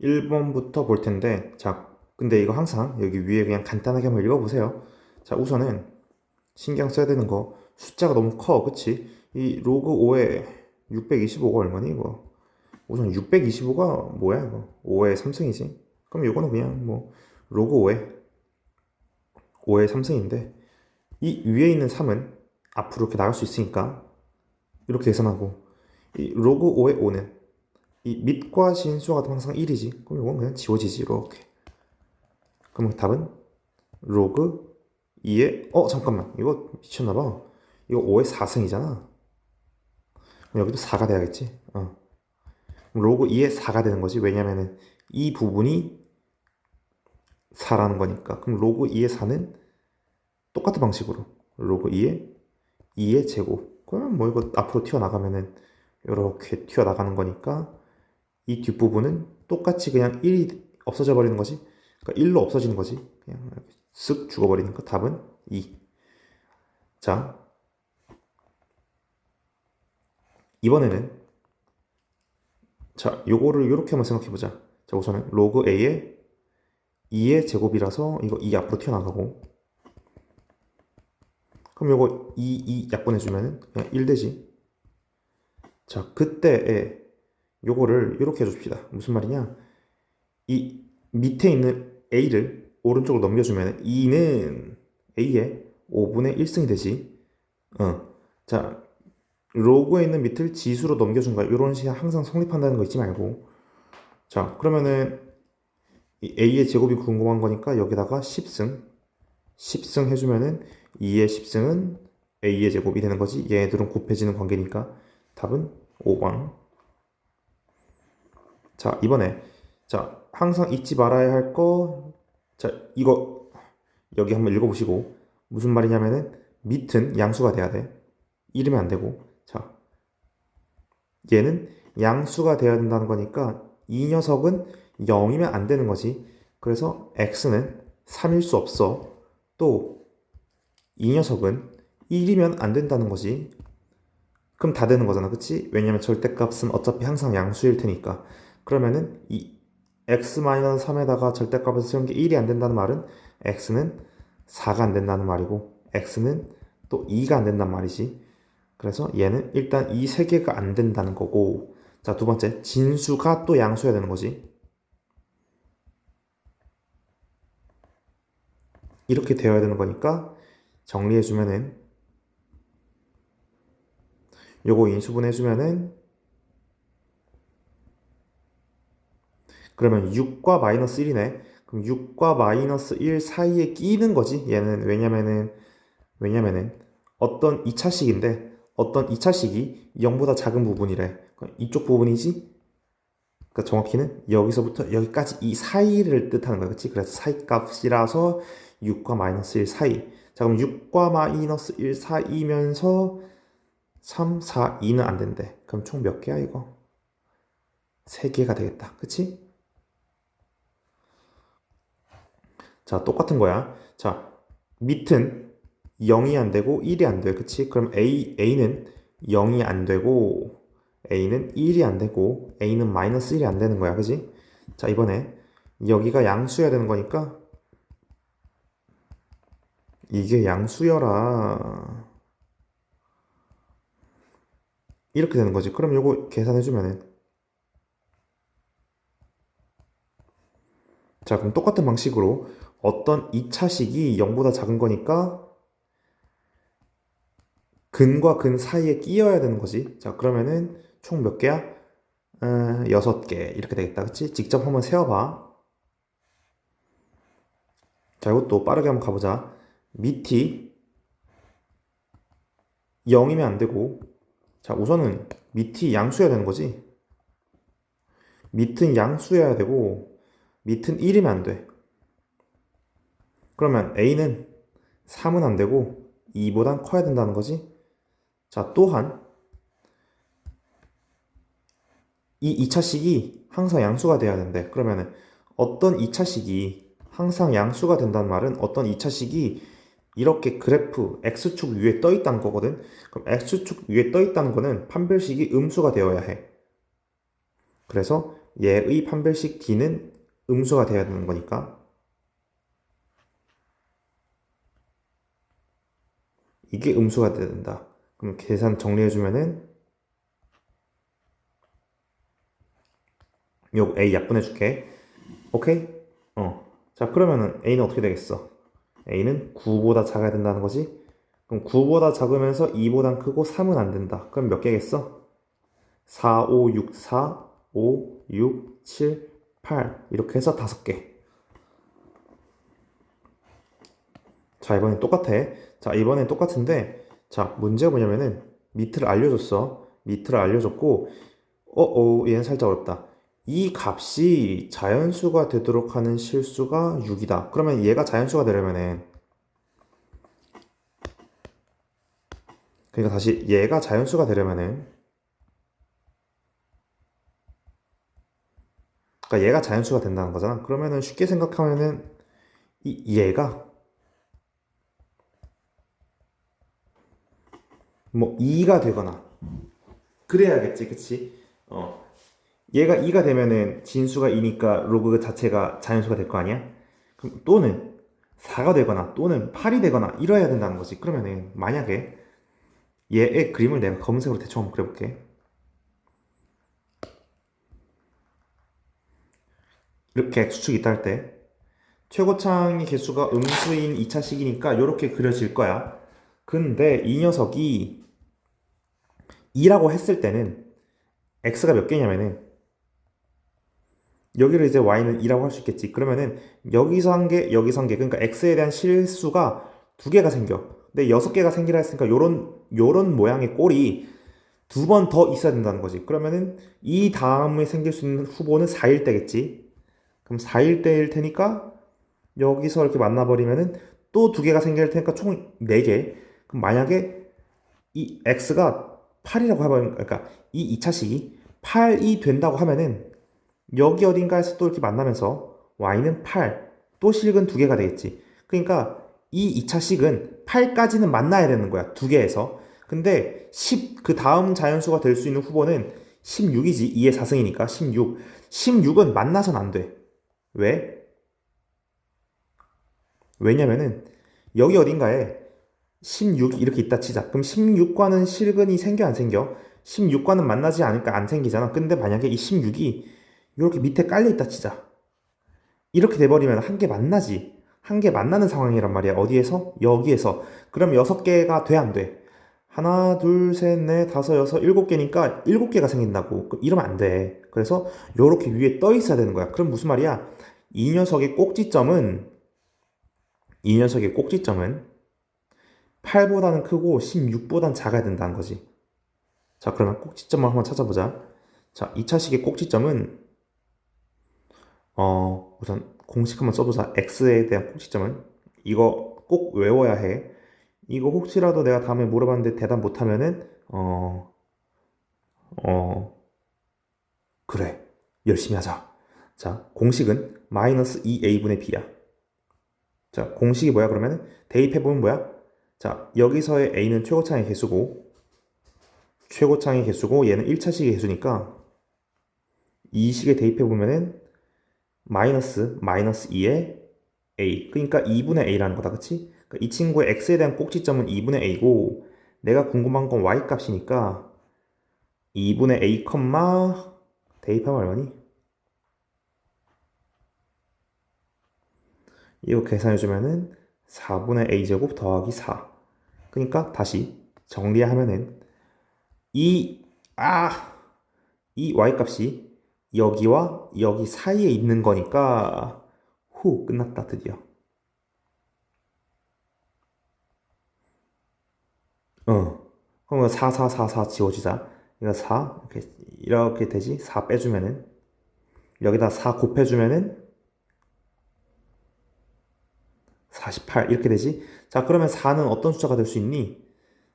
1번부터 볼 텐데, 자, 근데 이거 항상 여기 위에 그냥 간단하게 한번 읽어보세요. 자, 우선은 신경 써야 되는 거, 숫자가 너무 커, 그치? 이 로그 5에 625가 얼마니, 이거? 우선 625가 뭐야, 이거? 5의 3승이지. 그럼 이거는 그냥 뭐, 로그 5의 3승인데, 이 위에 있는 3은 앞으로 이렇게 나갈 수 있으니까, 이렇게 계산하고, 이 로그 5의 5는 이 밑과 진수가 같으면 항상 1이지. 그럼 이건 그냥 지워지지, 이렇게. 그럼 답은 로그 2의 잠깐만, 이거 미쳤나봐. 이거 5의 4승이잖아. 그럼 여기도 4가 돼야겠지. 로그 2의 4가 되는 거지. 왜냐면은 이 부분이 4라는 거니까. 그럼 로그 2의 4는 똑같은 방식으로 로그 2의 제곱. 그러면 뭐 이거 앞으로 튀어나가면은 이렇게 튀어나가는 거니까 이 뒷부분은 똑같이 그냥 1이 없어져 버리는 거지. 그러니까 1로 없어지는 거지. 그냥 이렇게 쓱 죽어버리니까 답은 2. 자, 이번에는 자, 요거를 이렇게 한번 생각해 보자. 자, 우선은 로그 a의 2의 제곱이라서 이거 2 앞으로 튀어나가고, 그럼 요거 2 약분해 주면은 그냥 1 되지. 자, 그때에 요거를 이렇게 해줍시다. 무슨 말이냐? 이 밑에 있는 a를 오른쪽으로 넘겨주면 2는 a의 5분의 1승이 되지. 자, 로그에 있는 밑을 지수로 넘겨준 거야. 이런 식이 항상 성립한다는 거 잊지 말고. 자, 그러면은 이 a의 제곱이 궁금한 거니까 여기다가 10승 해주면은 2의 10승은 a의 제곱이 되는 거지. 얘네들은 곱해지는 관계니까 답은 5번. 자, 이번에 자, 항상 잊지 말아야 할 거. 자, 이거 여기 한번 읽어보시고 무슨 말이냐면은 밑은 양수가 돼야 돼. 이르면 안 되고. 자, 얘는 양수가 돼야 된다는 거니까 이 녀석은 0이면 안 되는 거지. 그래서 x는 3일 수 없어. 또 이 녀석은 1이면 안 된다는 거지. 그럼 다 되는 거잖아, 그치? 왜냐면 절대값은 어차피 항상 양수일 테니까. 그러면은 이 x-3에다가 절대값을 세운 게 1이 안 된다는 말은 x는 4가 안 된다는 말이고 x는 또 2가 안 된다는 말이지. 그래서 얘는 일단 이 세 개가 안 된다는 거고, 자, 두 번째, 진수가 또 양수여야 되는 거지. 이렇게 되어야 되는 거니까 정리해주면은 요거 인수분해주면은 그러면 6과 마이너스 1이네. 그럼 6과 마이너스 1 사이에 끼는 거지. 얘는 왜냐면은 어떤 2차식인데 어떤 2차식이 0보다 작은 부분이래. 이쪽 부분이지. 그러니까 정확히는 여기서부터 여기까지 이 사이를 뜻하는 거야. 그치? 그래서 사이값이라서 6과 마이너스 1 사이. 자, 그럼 6과 마이너스 1 사이면서 3, 4, 2는 안 된대. 그럼 총 몇 개야, 이거? 3개가 되겠다. 그치? 자, 똑같은 거야. 자, 밑은 0이 안 되고 1이 안 돼. 그치? 그럼 A는 0이 안 되고, A는 1이 안 되고, A는 마이너스 1이 안 되는 거야. 그치? 자, 이번에 여기가 양수여야 되는 거니까, 이게 양수여라. 이렇게 되는 거지. 그럼 요거 계산해주면은. 자, 그럼 똑같은 방식으로 어떤 2차식이 0보다 작은 거니까, 근과 근 사이에 끼어야 되는 거지. 자, 그러면은 총 몇 개야? 6개. 이렇게 되겠다. 그치? 직접 한번 세어봐. 자, 이것도 빠르게 한번 가보자. 밑이 0이면 안 되고, 자, 우선은 밑이 양수여야 되는 거지. 밑은 양수여야 되고, 밑은 1이면 안 돼. 그러면 A는 3은 안 되고, 2보단 커야 된다는 거지. 자, 또한 이 2차식이 항상 양수가 돼야 된대. 그러면은 어떤 2차식이 항상 양수가 된다는 말은 어떤 2차식이 이렇게 그래프 x축 위에 떠 있다는 거거든. 그럼 x축 위에 떠 있다는 거는 판별식이 음수가 되어야 해. 그래서 얘의 판별식 D는 음수가 돼야 되는 거니까 이게 음수가 돼야 된다. 그럼 계산 정리해주면은 요 A 약분해줄게. 오케이? 자, 그러면은 A는 어떻게 되겠어? A는 9보다 작아야 된다는 거지? 그럼 9보다 작으면서 2보단 크고 3은 안 된다. 그럼 몇 개겠어? 4, 5, 6, 4, 5, 6, 7, 8 이렇게 해서 5개. 자, 이번엔 똑같아. 자, 이번엔 똑같은데 자, 문제가 뭐냐면은 밑을 알려줬어. 밑을 알려줬고 얘는 살짝 어렵다. 이 값이 자연수가 되도록 하는 실수가 6이다. 그러면 얘가 자연수가 되려면은 그러니까 다시 얘가 자연수가 되려면은 그러니까 얘가 자연수가 된다는 거잖아. 그러면은 쉽게 생각하면은 얘가 뭐 2가 되거나 그래야겠지, 그치? 얘가 2가 되면은 진수가 2니까 로그 자체가 자연수가 될 거 아니야? 그럼 또는 4가 되거나 또는 8이 되거나 이래야 된다는 거지. 그러면은 만약에 얘의 그림을 내가 검은색으로 대충 한번 그려볼게. 이렇게 수축이 있다 할 때 최고창의 개수가 음수인 2차식이니까 이렇게 그려질 거야. 근데 이 녀석이 2라고 했을 때는 x가 몇 개냐면은 여기를 이제 y는 2라고 할 수 있겠지. 그러면은 여기서 한 개, 여기서 한 개. 그러니까 x에 대한 실수가 두 개가 생겨. 근데 6개가 생기라 했으니까 요런 모양의 꼴이 두 번 더 있어야 된다는 거지. 그러면은 이 다음에 생길 수 있는 후보는 4일 때겠지. 그럼 4일 때일 테니까 여기서 이렇게 만나버리면은 또 두 개가 생길 테니까 총 4개. 그럼 만약에 이 x가 8이라고 해봐요. 그러니까 이 2차식이 8이 된다고 하면은 여기 어딘가에서 또 이렇게 만나면서 y는 8, 또 식은 두 개가 되겠지. 그러니까 이 2차식은 8까지는 만나야 되는 거야. 두 개에서. 근데 10, 그 다음 자연수가 될 수 있는 후보는 16이지. 2의 4승이니까 16. 16은 만나선 안 돼. 왜? 왜냐면은 여기 어딘가에 16 이렇게 있다 치자. 그럼 16과는 실근이 생겨 안 생겨? 16과는 만나지 않을까 안 생기잖아. 근데 만약에 이 16이 이렇게 밑에 깔려 있다 치자. 이렇게 돼버리면 한 개 만나지. 한 개 만나는 상황이란 말이야. 어디에서? 여기에서. 그럼 6개가 돼, 안 돼? 하나, 둘, 셋, 넷, 다섯, 여섯, 7개니까 7개가 생긴다고. 이러면 안 돼. 그래서 이렇게 위에 떠 있어야 되는 거야. 그럼 무슨 말이야? 이 녀석의 꼭지점은 이 녀석의 꼭지점은 8보다는 크고 16보다는 작아야 된다는 거지. 자, 그러면 꼭지점을 한번 찾아보자. 자, 2차식의 꼭지점은 우선 공식 한번 써보자. x에 대한 꼭지점은 이거 꼭 외워야 해. 이거 혹시라도 내가 다음에 물어봤는데 대답 못하면은 어, 그래. 열심히 하자. 자, 공식은 마이너스 2a분의 b야. 자, 공식이 뭐야 그러면은 대입해보면 뭐야? 자, 여기서의 a는 최고차의 개수고 최고차의 개수고 얘는 1차식의 개수니까 이 식에 대입해보면은 마이너스 2의 a. 그러니까 2분의 a라는 거다. 그치? 그러니까 이 친구의 x에 대한 꼭지점은 2분의 a고 내가 궁금한 건 y 값이니까 2분의 a, 대입하면 얼마니? 이거 계산해주면은 4분의 a제곱 더하기 4. 그러니까 다시 정리하면은 이, 이 y 값이 여기와 여기 사이에 있는 거니까 끝났다 드디어. 그러면 4, 4, 4, 4 지워지자. 이거 4 이렇게 되지. 4 빼주면은 여기다 4 곱해주면은 48 이렇게 되지. 자, 그러면 4는 어떤 숫자가 될 수 있니?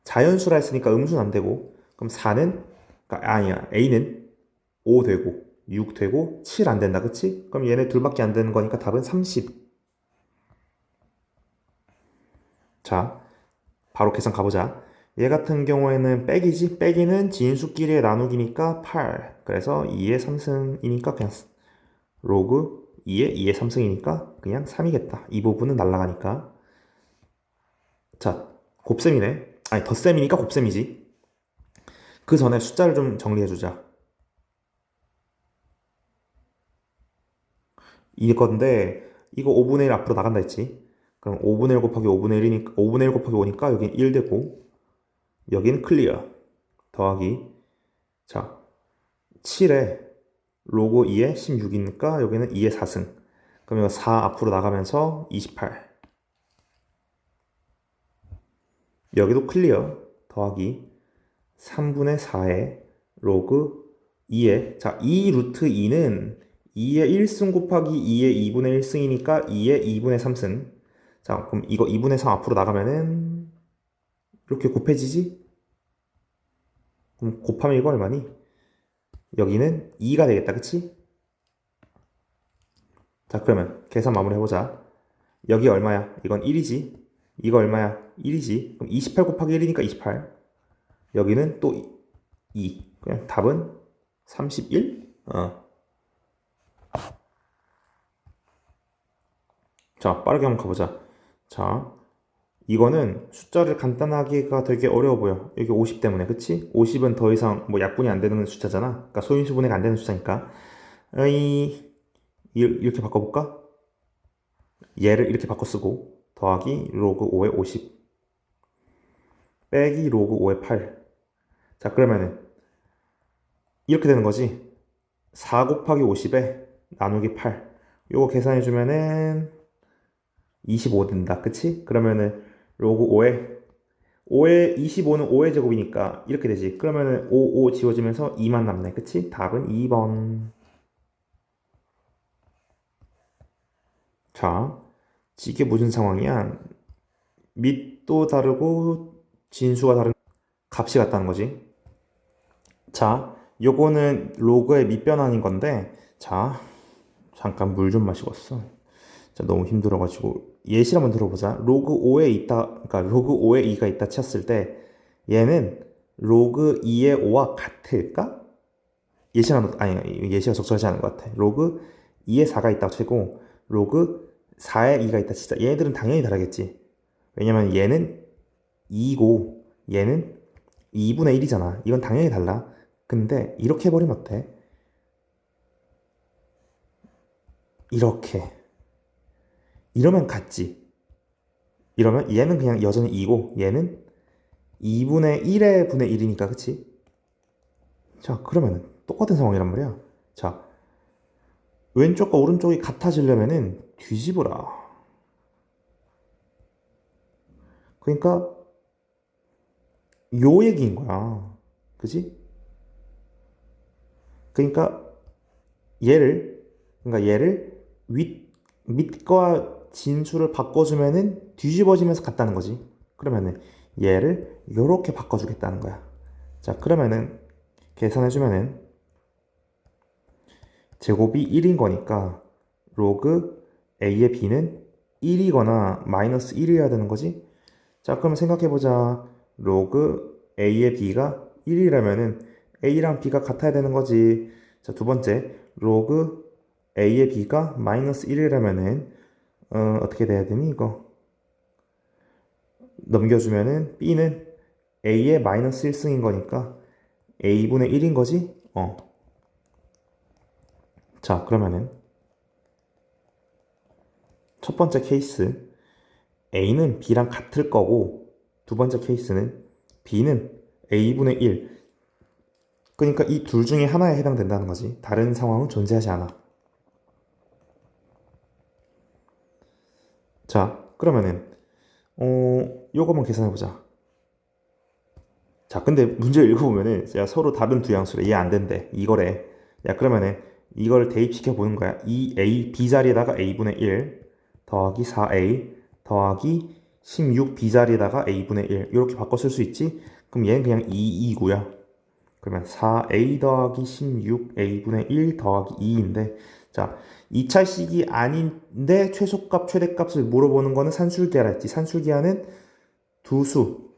자연수라 했으니까 음수는 안 되고, 그럼 4는 그러니까 아니야. a는 5 되고 6 되고 7 안 된다. 그치? 그럼 얘네 둘밖에 안 되는 거니까 답은 30. 자, 바로 계산 가보자. 얘 같은 경우에는 빼기지. 빼기는 진수끼리의 나누기니까 8. 그래서 2의 3승이니까 그냥 로그 2의 3승이니까 그냥 3이겠다. 이 부분은 날라가니까. 자, 곱셈이네. 아니, 덧셈이니까 곱셈이지. 그 전에 숫자를 좀 정리해주자. 이건데 이거 5분의 1 앞으로 나간다 했지. 그럼 5분의 1 곱하기 5분의 1이니까 5분의 1 곱하기 5니까 여기는 1 되고 여기는 클리어 더하기 자 7에 로그 2에 16이니까 여기는 2의 4승 그럼 이거 4 앞으로 나가면서 28 여기도 클리어 더하기 3분의 4에 로그 2에 자 2 루트 2는 2의 1승 곱하기 2의 2분의 1승이니까 2의 2분의 3승 자 그럼 이거 2분의 3 앞으로 나가면은 이렇게 곱해지지? 그럼 곱하면 이거 얼마니? 여기는 2가 되겠다 그치? 자 그러면 계산 마무리 해보자 여기 얼마야? 이건 1이지 이거 얼마야? 1이지 그럼 28 곱하기 1이니까 28 여기는 또 2 그냥 답은 31? 자 빠르게 한번 가보자 자 이거는 숫자를 간단하게가 되게 어려워 보여 여기 50 때문에 그치? 50은 더 이상 뭐 약분이 안 되는 숫자잖아 그러니까 소인수분해가 안 되는 숫자니까 이렇게 바꿔볼까? 얘를 이렇게 바꿔 쓰고 더하기 로그 5의 50 빼기 로그 5의 8 자 그러면은 이렇게 되는 거지 4 곱하기 50에 나누기 8 요거 계산해주면은 25 된다 그치? 그러면은 로그 5의 25는 5의 제곱이니까 이렇게 되지 그러면은 5 지워지면서 2만 남네 그치? 답은 2번 자 이게 무슨 상황이야? 밑도 다르고 진수가 다른 값이 같다는 거지 자 요거는 로그의 밑변환인 건데 자 잠깐 물 좀 마시고 왔어 자 너무 힘들어가지고 예시 한번 들어보자 로그 5에 있다 그러니까 로그 5에 2가 있다 쳤을 때 얘는 로그 2의 5와 같을까? 예시가 아니 예시가 적절하지 않은 것 같아 로그 2의 4가 있다고 치고 로그 4의 2가 있다 치자 얘네들은 당연히 다르겠지 왜냐면 얘는 2고 얘는 2분의 1이잖아 이건 당연히 달라 근데 이렇게 해버리면 어때? 이렇게 이러면 같지 이러면 얘는 그냥 여전히 2고 얘는 2분의 1의 분의 1이니까 그치? 자 그러면은 똑같은 상황이란 말이야 자 왼쪽과 오른쪽이 같아지려면은 뒤집어라 그러니까 요 얘기인 거야 그치? 그러니까 얘를 밑과 진수를 바꿔주면은 뒤집어지면서 같다는 거지 그러면은 얘를 요렇게 바꿔주겠다는 거야 자 그러면은 계산해주면은 제곱이 1인 거니까 로그 a의 b는 1이거나 마이너스 1이어야 되는 거지 자 그러면 생각해보자 로그 a의 b가 1이라면은 a랑 b가 같아야 되는 거지 자 두 번째 로그 a의 b가 마이너스 1이라면은 어떻게 돼야 되니 이거 넘겨주면은 b는 a의 마이너스 1승인 거니까 a분의 1인 거지 자 그러면은 첫 번째 케이스 a는 b랑 같을 거고 두 번째 케이스는 b는 a분의 1 그러니까 이 둘 중에 하나에 해당된다는 거지 다른 상황은 존재하지 않아 자 그러면은 요거만 계산해보자 자 근데 문제를 읽어보면은 야 서로 다른 두 양수래 얘 안 된대 이거래 야 그러면은 이걸 대입시켜 보는 거야 이 a b 자리에다가 a분의 1 더하기 4a 더하기 16 b 자리에다가 a분의 1 이렇게 바꿔 쓸 수 있지 그럼 얘는 그냥 2고요 그러면 4a 더하기 16a분의 1 더하기 2인데 자 2차식이 아닌데 최소값 최대값을 물어보는 거는 산술기하라 했지 산술기하는 두 수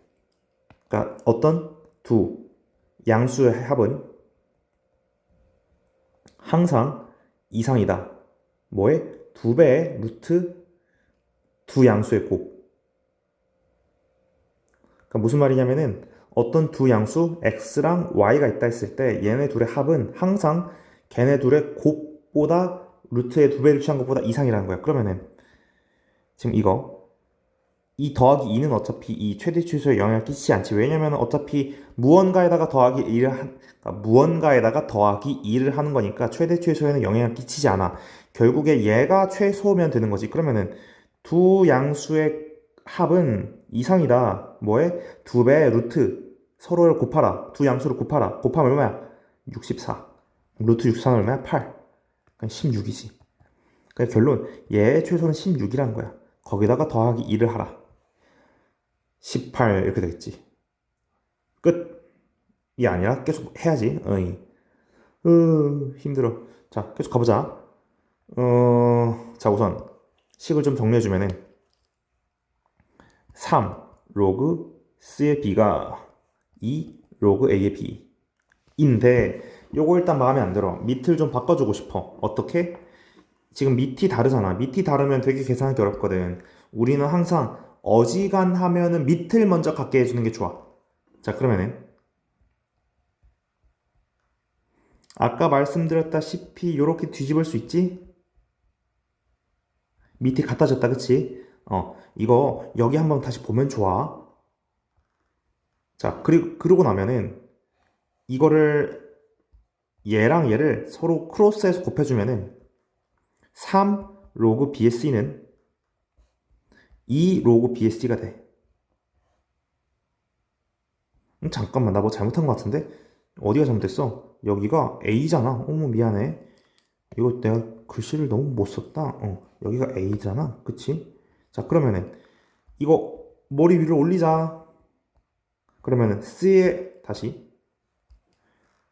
그러니까 어떤 두 양수의 합은 항상 이상이다. 뭐에? 2배의 루트 두 양수의 곱. 그러니까 무슨 말이냐면은 어떤 두 양수 x랑 y가 있다 했을 때 얘네 둘의 합은 항상 걔네 둘의 곱보다 루트의 2배를 취한 것보다 이상이라는 거야. 그러면은 지금 이 더하기 2는 어차피 이 최대 최소에 영향을 끼치지 않지. 왜냐면 어차피 무언가에다가 더하기 2를 하는 거니까 최대 최소에는 영향을 끼치지 않아. 결국에 얘가 최소면 되는 거지. 그러면은 두 양수의 합은 이상이다. 뭐에? 2배 루트 서로를 곱하라. 두 양수를 곱하라. 곱하면 얼마야? 64. 루트 64는 얼마야? 8. 그러니까 16이지. 그러니까 결론 얘의 최소는 16이라는 거야. 거기다가 더하기 2를 하라. 18 이렇게 되겠지. 끝이 아니라 계속 해야지. 어이. 힘들어. 자, 계속 가보자. 자, 우선 식을 좀 정리해주면은 3 로그 C의 B가 2 로그 A의 B인데 요거 일단 마음에 안 들어. 밑을 좀 바꿔주고 싶어. 어떻게? 지금 밑이 다르잖아. 밑이 다르면 되게 계산하기 어렵거든. 우리는 항상 어지간하면은 밑을 먼저 갖게 해주는 게 좋아. 자, 그러면은 아까 말씀드렸다시피 이렇게 뒤집을 수 있지? 밑이 같아졌다, 그치? 이거 여기 한번 다시 보면 좋아. 자, 그러고 나면은 이거를 얘랑 얘를 서로 크로스해서 곱해주면은 3 로그 BSC는 2 로그 BSC가 돼. 잠깐만, 나 뭐 잘못한 것 같은데? 어디가 잘못됐어? 여기가 A잖아. 어머, 미안해. 이거 내가 글씨를 너무 못 썼다. 여기가 A잖아. 그치? 자, 그러면은 이거 머리 위로 올리자. 그러면은 C의 다시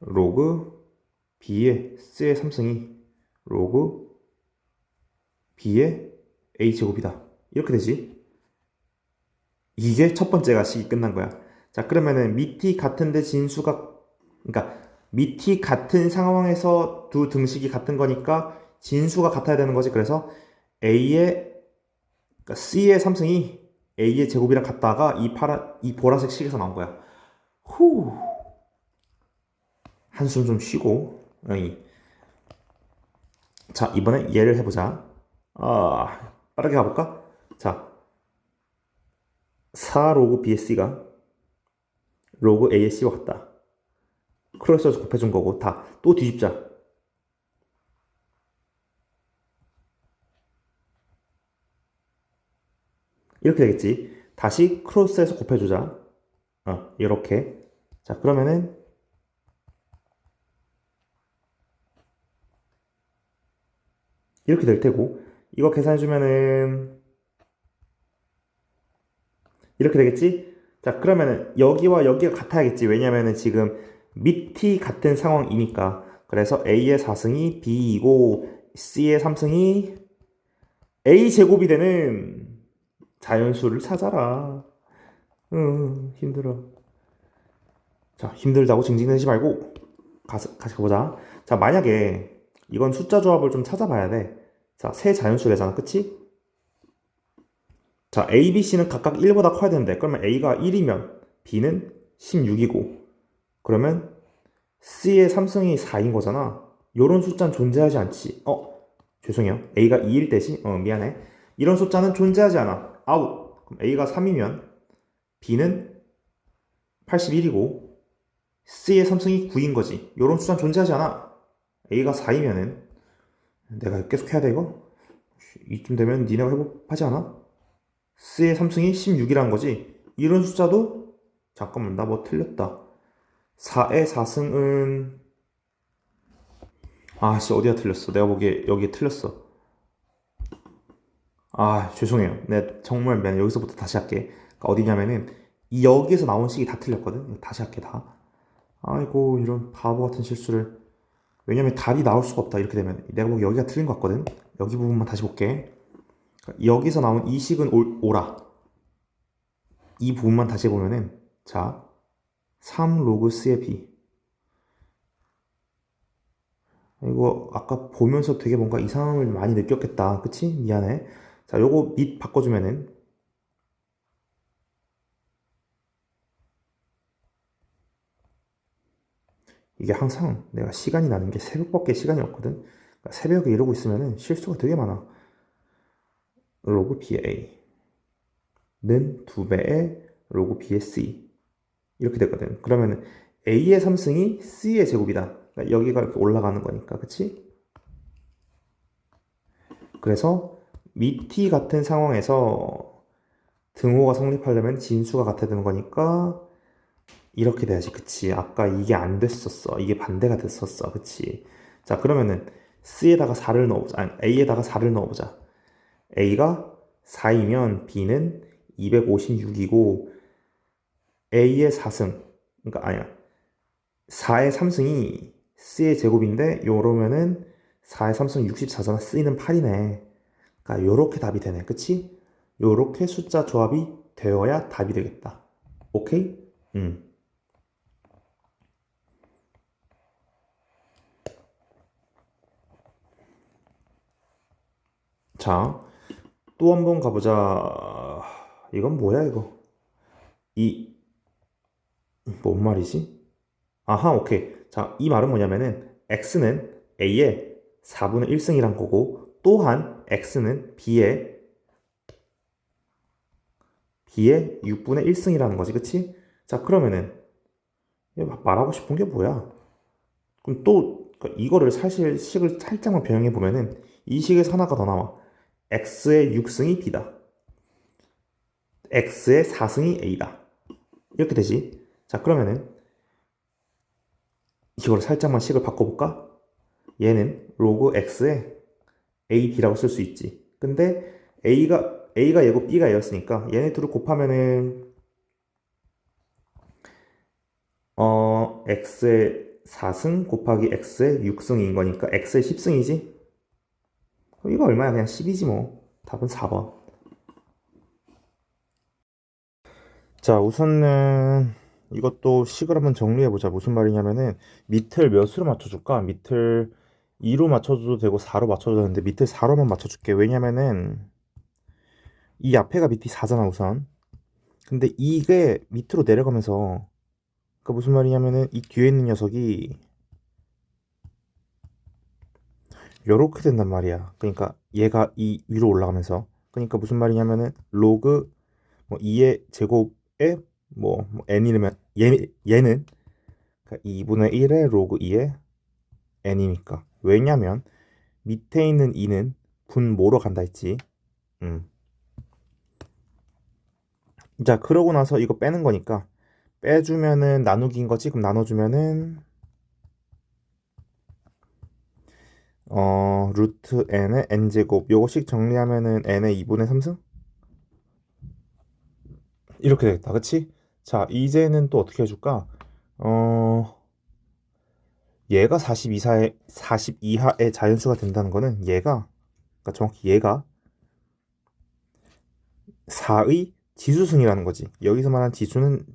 로그 B의 C의 3승이 로그 B의 A 제곱이다. 이렇게 되지. 이게 첫 번째가 식이 끝난 거야. 자, 그러면은 밑이 같은데 진수가, 그러니까 밑이 같은 상황에서 두 등식이 같은 거니까 진수가 같아야 되는 거지. 그래서 그러니까 C의 3승이 A의 제곱이랑 같다가 이 보라색 식에서 나온 거야. 후. 한숨 좀 쉬고. 자, 이번에 얘를 해보자. 빠르게 가볼까? 자, 4 로그 BSC가 로그 ASC와 같다. 크로스해서 곱해준 거고 다 또 뒤집자. 이렇게 되겠지. 다시 크로스해서 곱해주자. 이렇게. 자, 그러면은 이렇게 될 테고 이거 계산해주면은 이렇게 되겠지. 자, 그러면은 여기와 여기가 같아야겠지. 왜냐면은 지금 밑이 같은 상황이니까. 그래서 A의 4승이 B이고 C의 3승이 A 제곱이 되는 자연수를 찾아라. 힘들어. 자, 힘들다고 징징대지 말고 같이 가보자. 자, 만약에 이건 숫자 조합을 좀 찾아봐야 돼. 자, 세 자연수 되잖아. 그치? 자, A, B, C는 각각 1보다 커야 되는데 그러면 A가 1이면 B는 16이고 그러면 C의 3승이 4인 거잖아. 요런 숫자는 존재하지 않지. 죄송해요. A가 2일 때지? 미안해. 이런 숫자는 존재하지 않아. 아웃. 그럼 A가 3이면 B는 81이고 C의 3승이 9인 거지. 요런 숫자는 존재하지 않아. A가 4이면은 내가 계속 해야 돼 이거? 이쯤 되면 니네가 회복하지 않아? C의 3승이 16이란 거지. 이런 숫자도 잠깐만 나 뭐 틀렸다. 4의 4승은 아씨 어디가 틀렸어. 내가 보기에 여기에 틀렸어. 죄송해요. 내 정말 미안해. 여기서부터 다시 할게. 그러니까 어디냐면은 여기에서 나온 식이 다 틀렸거든. 다시 할게 다. 아이고 이런 바보 같은 실수를. 왜냐면 답이 나올 수가 없다. 이렇게 되면 내가 보기 여기가 틀린 것 같거든. 여기 부분만 다시 볼게. 그러니까 여기서 나온 이 식은 오라. 이 부분만 다시 보면은 자 3 로그 C의 B 이거 아까 보면서 되게 뭔가 이상함을 많이 느꼈겠다. 그치? 미안해. 자, 요거 밑 바꿔주면은 이게 항상 내가 시간이 나는 게 새벽밖에 시간이 없거든. 그러니까 새벽에 이러고 있으면은 실수가 되게 많아. 로그 BA는 2배의 로그 B의 C 이렇게 되거든. 그러면은 A의 3승이 C의 제곱이다. 그러니까 여기가 이렇게 올라가는 거니까, 그치? 그래서 밑이 같은 상황에서 등호가 성립하려면 진수가 같아야 되는 거니까 이렇게 돼야지. 그치? 아까 이게 안 됐었어. 이게 반대가 됐었어. 그치? 자, 그러면은 C에다가 4를 넣어보자. 아니, A에다가 4를 넣어보자. A가 4이면 B는 256이고 A의 4승, 그러니까 아니야, 4의 3승이 C의 제곱인데 요러면은 4의 3승 64잖아. C는 8이네. 그러니까 요렇게 답이 되네. 그치? 요렇게 숫자 조합이 되어야 답이 되겠다. 오케이? 음. 자, 또 한 번 가보자. 이건 뭐야, 이거? 이, 뭔 말이지? 아하, 오케이. 자, 이 말은 뭐냐면은, x는 a의 4분의 1승이란 거고, 또한 x는 b의 6분의 1승이라는 거지, 그치? 자, 그러면은, 말하고 싶은 게 뭐야? 그럼 또, 그러니까 이거를 사실 식을 살짝만 변형해 보면은, 이 식에서 하나가 더 나와. x의 6승이 b다. x의 4승이 a다. 이렇게 되지. 자, 그러면은, 이거를 살짝만 식을 바꿔볼까? 얘는 로그 x에 a, b라고 쓸 수 있지. 근데 a가 얘고 b가 얘였으니까 얘네 둘을 곱하면은 x의 4승 곱하기 x의 6승인 거니까 x의 10승이지? 이거 얼마야? 그냥 10이지 뭐. 답은 4번. 자, 우선은 이것도 식을 한번 정리해보자. 무슨 말이냐면은 밑을 몇으로 맞춰줄까? 밑을 2로 맞춰줘도 되고 4로 맞춰줘도 되는데 밑을 4로만 맞춰줄게. 왜냐면은 이 앞에가 밑이 4잖아 우선. 근데 이게 밑으로 내려가면서 그러니까 무슨 말이냐면은 이 뒤에 있는 녀석이 요렇게 된단 말이야. 그러니까 얘가 이 위로 올라가면서 그러니까 무슨 말이냐면은 로그 뭐 2의 제곱에 뭐 n이면 얘는 그러니까 2분의 1의 로그 2의 n이니까. 왜냐면 밑에 있는 2는 분모로 간다 했지. 음. 자, 그러고 나서 이거 빼는 거니까 빼주면은 나누기인 거지. 그럼 나눠주면은 루트 n의 n제곱 요거씩 정리하면은 n의 2분의 3승? 이렇게 되겠다. 그치? 자, 이제는 또 어떻게 해줄까? 어, 얘가 40 이하의 자연수가 된다는 거는 얘가, 그러니까 정확히 얘가 4의 지수승이라는 거지. 여기서 말한 지수는,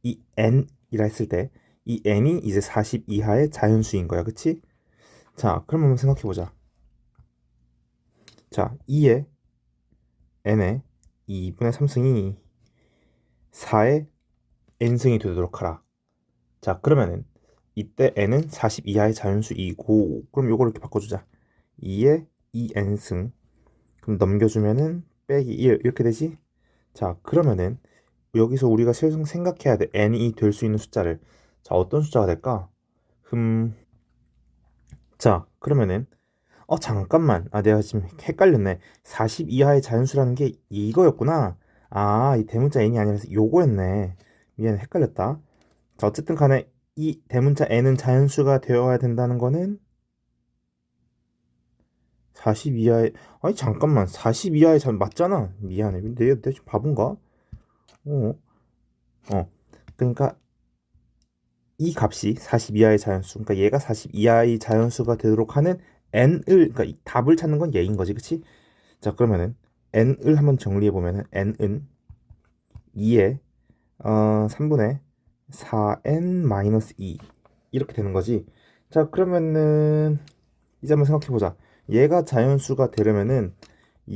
이 n이라 했을 때, 이 n이 이제 40 이하의 자연수인 거야. 그치? 자, 그럼 한번 생각해보자. 자, 2의 n의 2분의 3승이 4의 n승이 되도록 하라. 자, 그러면은 이때 n은 40 이하의 자연수이고 그럼 요거를 이렇게 바꿔주자. 2의 2n승 그럼 넘겨주면은 빼기 1 이렇게 되지? 자, 그러면은 여기서 우리가 실생 생각해야 돼. n이 될 수 있는 숫자를. 자, 어떤 숫자가 될까? 자, 그러면은 잠깐만. 아, 내가 지금 헷갈렸네. 40 이하의 자연수라는 게 이거였구나. 아, 이 대문자 n이 아니라 요거였네. 미안해, 헷갈렸다. 자, 어쨌든 간에 이 대문자 n은 자연수가 되어야 된다는 거는 40 이하의 아니 잠깐만 40 이하의 맞잖아. 미안해. 내가 지금 바본가? 어. 어. 그러니까 이 값이 40 이하의 자연수. 그러니까 얘가 40 이하의 자연수가 되도록 하는 n을 그러니까 이 답을 찾는 건 얘인 거지. 그치? 자, 그러면은 n을 한번 정리해 보면은 n은 2의 3분의 4n-2 이렇게 되는 거지. 자, 그러면은 이제 한번 생각해 보자. 얘가 자연수가 되려면은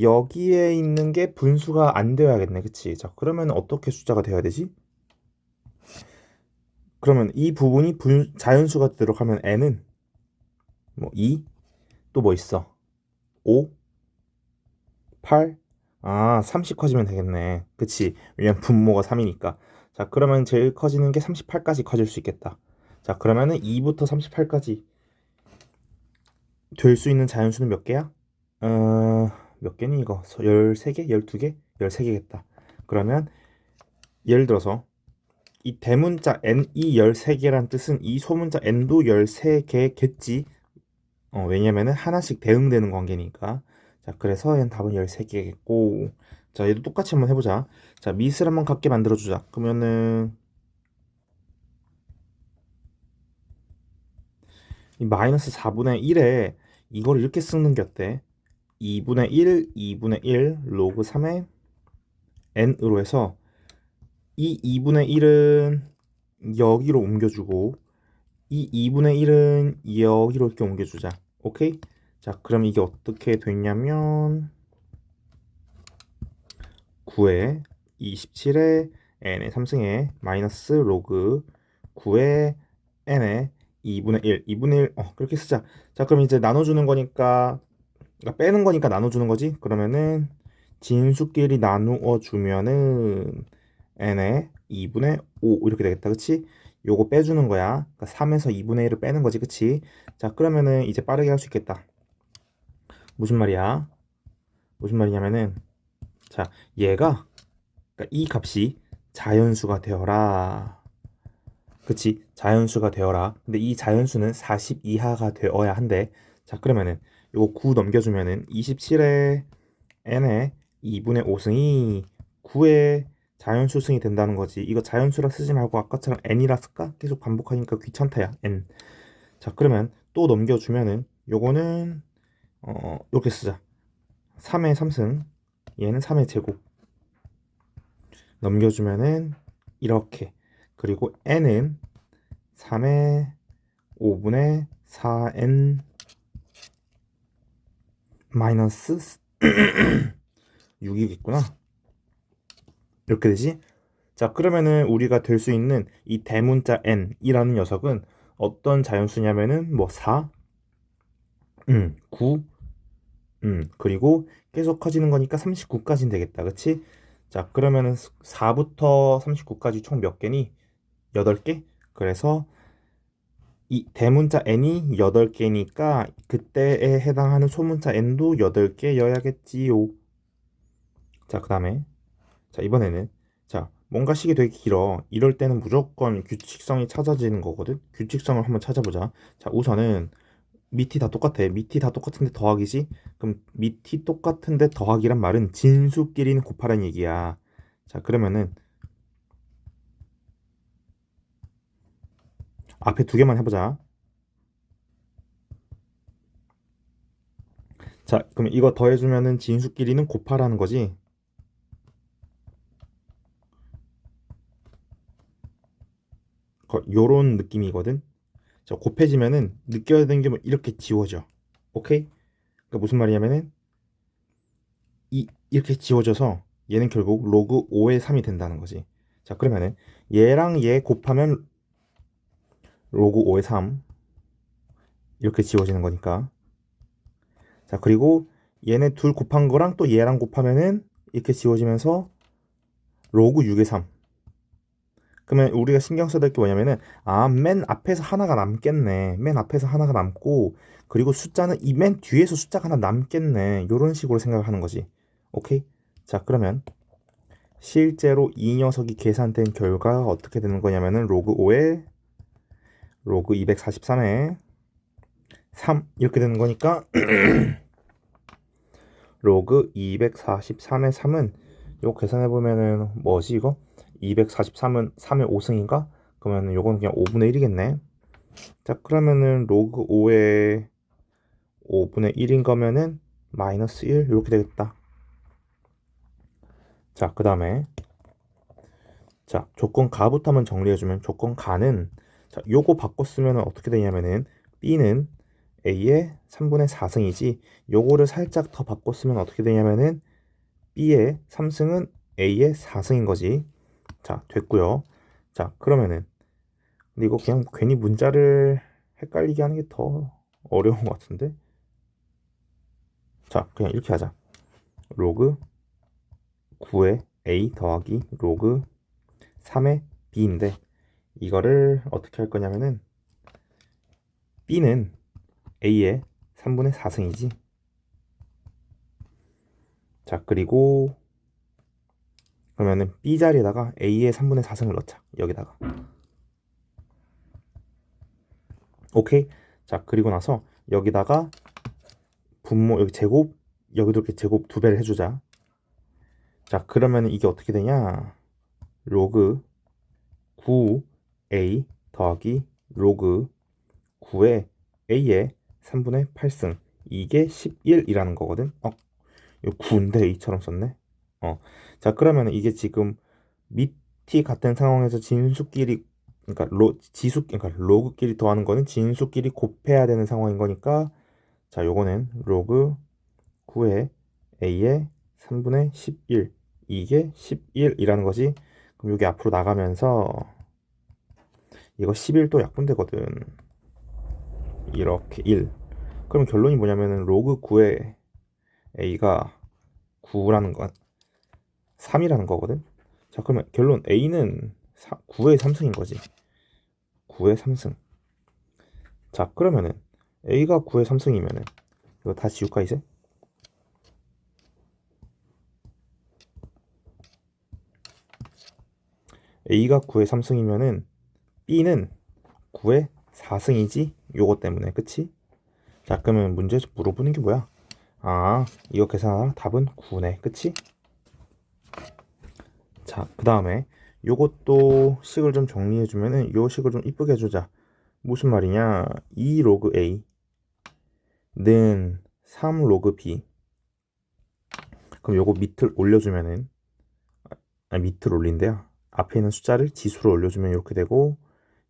여기에 있는 게 분수가 안 되어야겠네. 그치? 자, 그러면 어떻게 숫자가 되어야 되지? 그러면 이 부분이 자연수가 되도록 하면 n은 뭐 2, 또 뭐 있어? 5, 8, 30 커지면 되겠네. 그치? 왜냐면 분모가 3이니까. 자, 그러면 제일 커지는 게 38까지 커질 수 있겠다. 자, 그러면은 2부터 38까지 될 수 있는 자연수는 몇 개야? 몇 개니 이거? 13개? 12개? 13개겠다. 그러면 예를 들어서 이 대문자 n이 13개란 뜻은 이 소문자 n도 13개겠지. 왜냐면은 하나씩 대응되는 관계니까. 자, 그래서 얘는 답은 13개겠고. 자, 얘도 똑같이 한번 해보자. 자, 밑을 한번 같게 만들어주자. 그러면은 이 마이너스 4분의 1에 이걸 이렇게 쓰는 게 어때? 2분의 1, 2분의 1, 로그 3의 n으로 해서 이 2분의 1은 여기로 옮겨주고 이 2분의 1은 여기로 이렇게 옮겨주자. 오케이? 자, 그럼 이게 어떻게 됐냐면 9에 27에 n의 3승에 마이너스 로그 9에 n의 2분의 1, 2분의 1, 그렇게 쓰자. 자, 그럼 이제 나눠주는 거니까, 그러니까 빼는 거니까 나눠주는 거지? 그러면은 진수끼리 나누어 주면은 n의 2분의 5 이렇게 되겠다. 그치? 요거 빼주는 거야. 그러니까 3에서 2분의 1을 빼는 거지. 그치? 자, 그러면은 이제 빠르게 할 수 있겠다. 무슨 말이야? 무슨 말이냐면은, 자, 얘가, 그러니까 이 값이 자연수가 되어라. 그치? 자연수가 되어라. 근데 이 자연수는 40 이하가 되어야 한대. 자, 그러면은 요거 9 넘겨주면은 27에 n의 2분의 5승이 9의 자연수승이 된다는 거지. 이거 자연수라 쓰지 말고 아까처럼 n이라 쓸까? 계속 반복하니까 귀찮다야. n. 자, 그러면 또 넘겨주면은 요거는 이렇게 쓰자. 3의 3승, 얘는 3의 제곱. 넘겨주면은 이렇게. 그리고 n은 3의 5분의 4n 마이너스 6이겠구나. 이렇게 되지? 자, 그러면은 우리가 될 수 있는 이 대문자 n이라는 녀석은 어떤 자연수냐면은 뭐 4, 9, 그리고 계속 커지는 거니까 39까지는 되겠다. 그치? 자, 그러면은 4부터 39까지 총 몇 개니? 8개? 그래서 이 대문자 n이 8개니까 그때에 해당하는 소문자 n도 8개여야겠지요. 자, 그 다음에 자, 이번에는 자, 뭔가 식이 되게 길어. 이럴 때는 무조건 규칙성이 찾아지는 거거든. 규칙성을 한번 찾아보자. 자, 우선은 밑이 다 똑같아. 밑이 다 똑같은데 더하기지? 그럼 밑이 똑같은데 더하기란 말은 진수끼리는 곱하라는 얘기야. 자, 그러면은 앞에 두 개만 해보자. 자, 그럼 이거 더해주면은 진수끼리는 곱하라는 거지. 요런 느낌이거든. 자, 곱해지면은 느껴야 되는 게 뭐 이렇게 지워져. 오케이? 그러니까 무슨 말이냐면은 이렇게 지워져서 얘는 결국 로그 5의 3이 된다는 거지. 자, 그러면은 얘랑 얘 곱하면 로그 5의 3 이렇게 지워지는 거니까. 자, 그리고 얘네 둘 곱한 거랑 또 얘랑 곱하면은 이렇게 지워지면서 로그 6의 3. 그러면 우리가 신경 써야 될 게 뭐냐면은 맨 앞에서 하나가 남겠네. 맨 앞에서 하나가 남고 그리고 숫자는 이 맨 뒤에서 숫자가 하나 남겠네. 요런 식으로 생각하는 거지. 오케이? 자, 그러면 실제로 이 녀석이 계산된 결과가 어떻게 되는 거냐면은 로그 5에 로그 243에 3 이렇게 되는 거니까 로그 243의 3은 요거 계산해 보면은 뭐지 이거? 243은 3의 5승인가? 그러면 요건 그냥 5분의 1이겠네. 자, 그러면은 로그 5의 5분의 1인 거면은 마이너스 1 이렇게 되겠다. 자, 그 다음에 자, 조건 가부터 한번 정리해주면 조건 가는 자, 요거 바꿨으면 어떻게 되냐면은 B는 A의 3분의 4승이지 요거를 살짝 더 바꿨으면 어떻게 되냐면은 B의 3승은 A의 4승인 거지. 자, 됐고요. 자, 그러면은 근데 이거 그냥 괜히 문자를 헷갈리게 하는 게 더 어려운 것 같은데. 자, 그냥 이렇게 하자. 로그 9의 A 더하기 로그 3의 B인데 이거를 어떻게 할 거냐면은 B는 A의 3분의 4승이지. 자, 그리고 그러면은 B 자리에다가 A의 3분의 4승을 넣자. 여기다가. 오케이. 자, 그리고 나서 여기다가 분모 여기 제곱 여기도 이렇게 제곱 두 배를 해주자. 자, 그러면 이게 어떻게 되냐? 로그 9A 더하기 로그 9의 A의 3분의 8승 이게 11이라는 거거든. 이거 9인데 A처럼 썼네. 자, 그러면 이게 지금 밑이 같은 상황에서 진수끼리 그러니까 그러니까 로그끼리 더하는 거는 진수끼리 곱해야 되는 상황인 거니까 자, 요거는 로그 9의 A의 3분의 11 이게 11이라는 거지. 그럼 여기 앞으로 나가면서 이거 11도 약분되거든. 이렇게 1. 그럼 결론이 뭐냐면은 로그 9의 A가 9라는 건 3이라는 거거든. 자, 그러면 결론 A는 9의 3승인 거지. 9의 3승. 자, 그러면은 A가 9의 3승이면은 이거 다 지울까 이제? A가 9의 3승이면은 B는 9의 4승이지? 요거 때문에, 그치? 자, 그러면 문제에서 물어보는 게 뭐야? 아, 이거 계산하라 답은 9네, 그치? 자, 그 다음에 요것도 식을 좀 정리해주면은 요 식을 좀 이쁘게 해주자. 무슨 말이냐? 2 로그 A는 3 로그 B. 그럼 요거 밑을 올려주면은 밑을 올린대요. 앞에 있는 숫자를 지수로 올려주면 이렇게 되고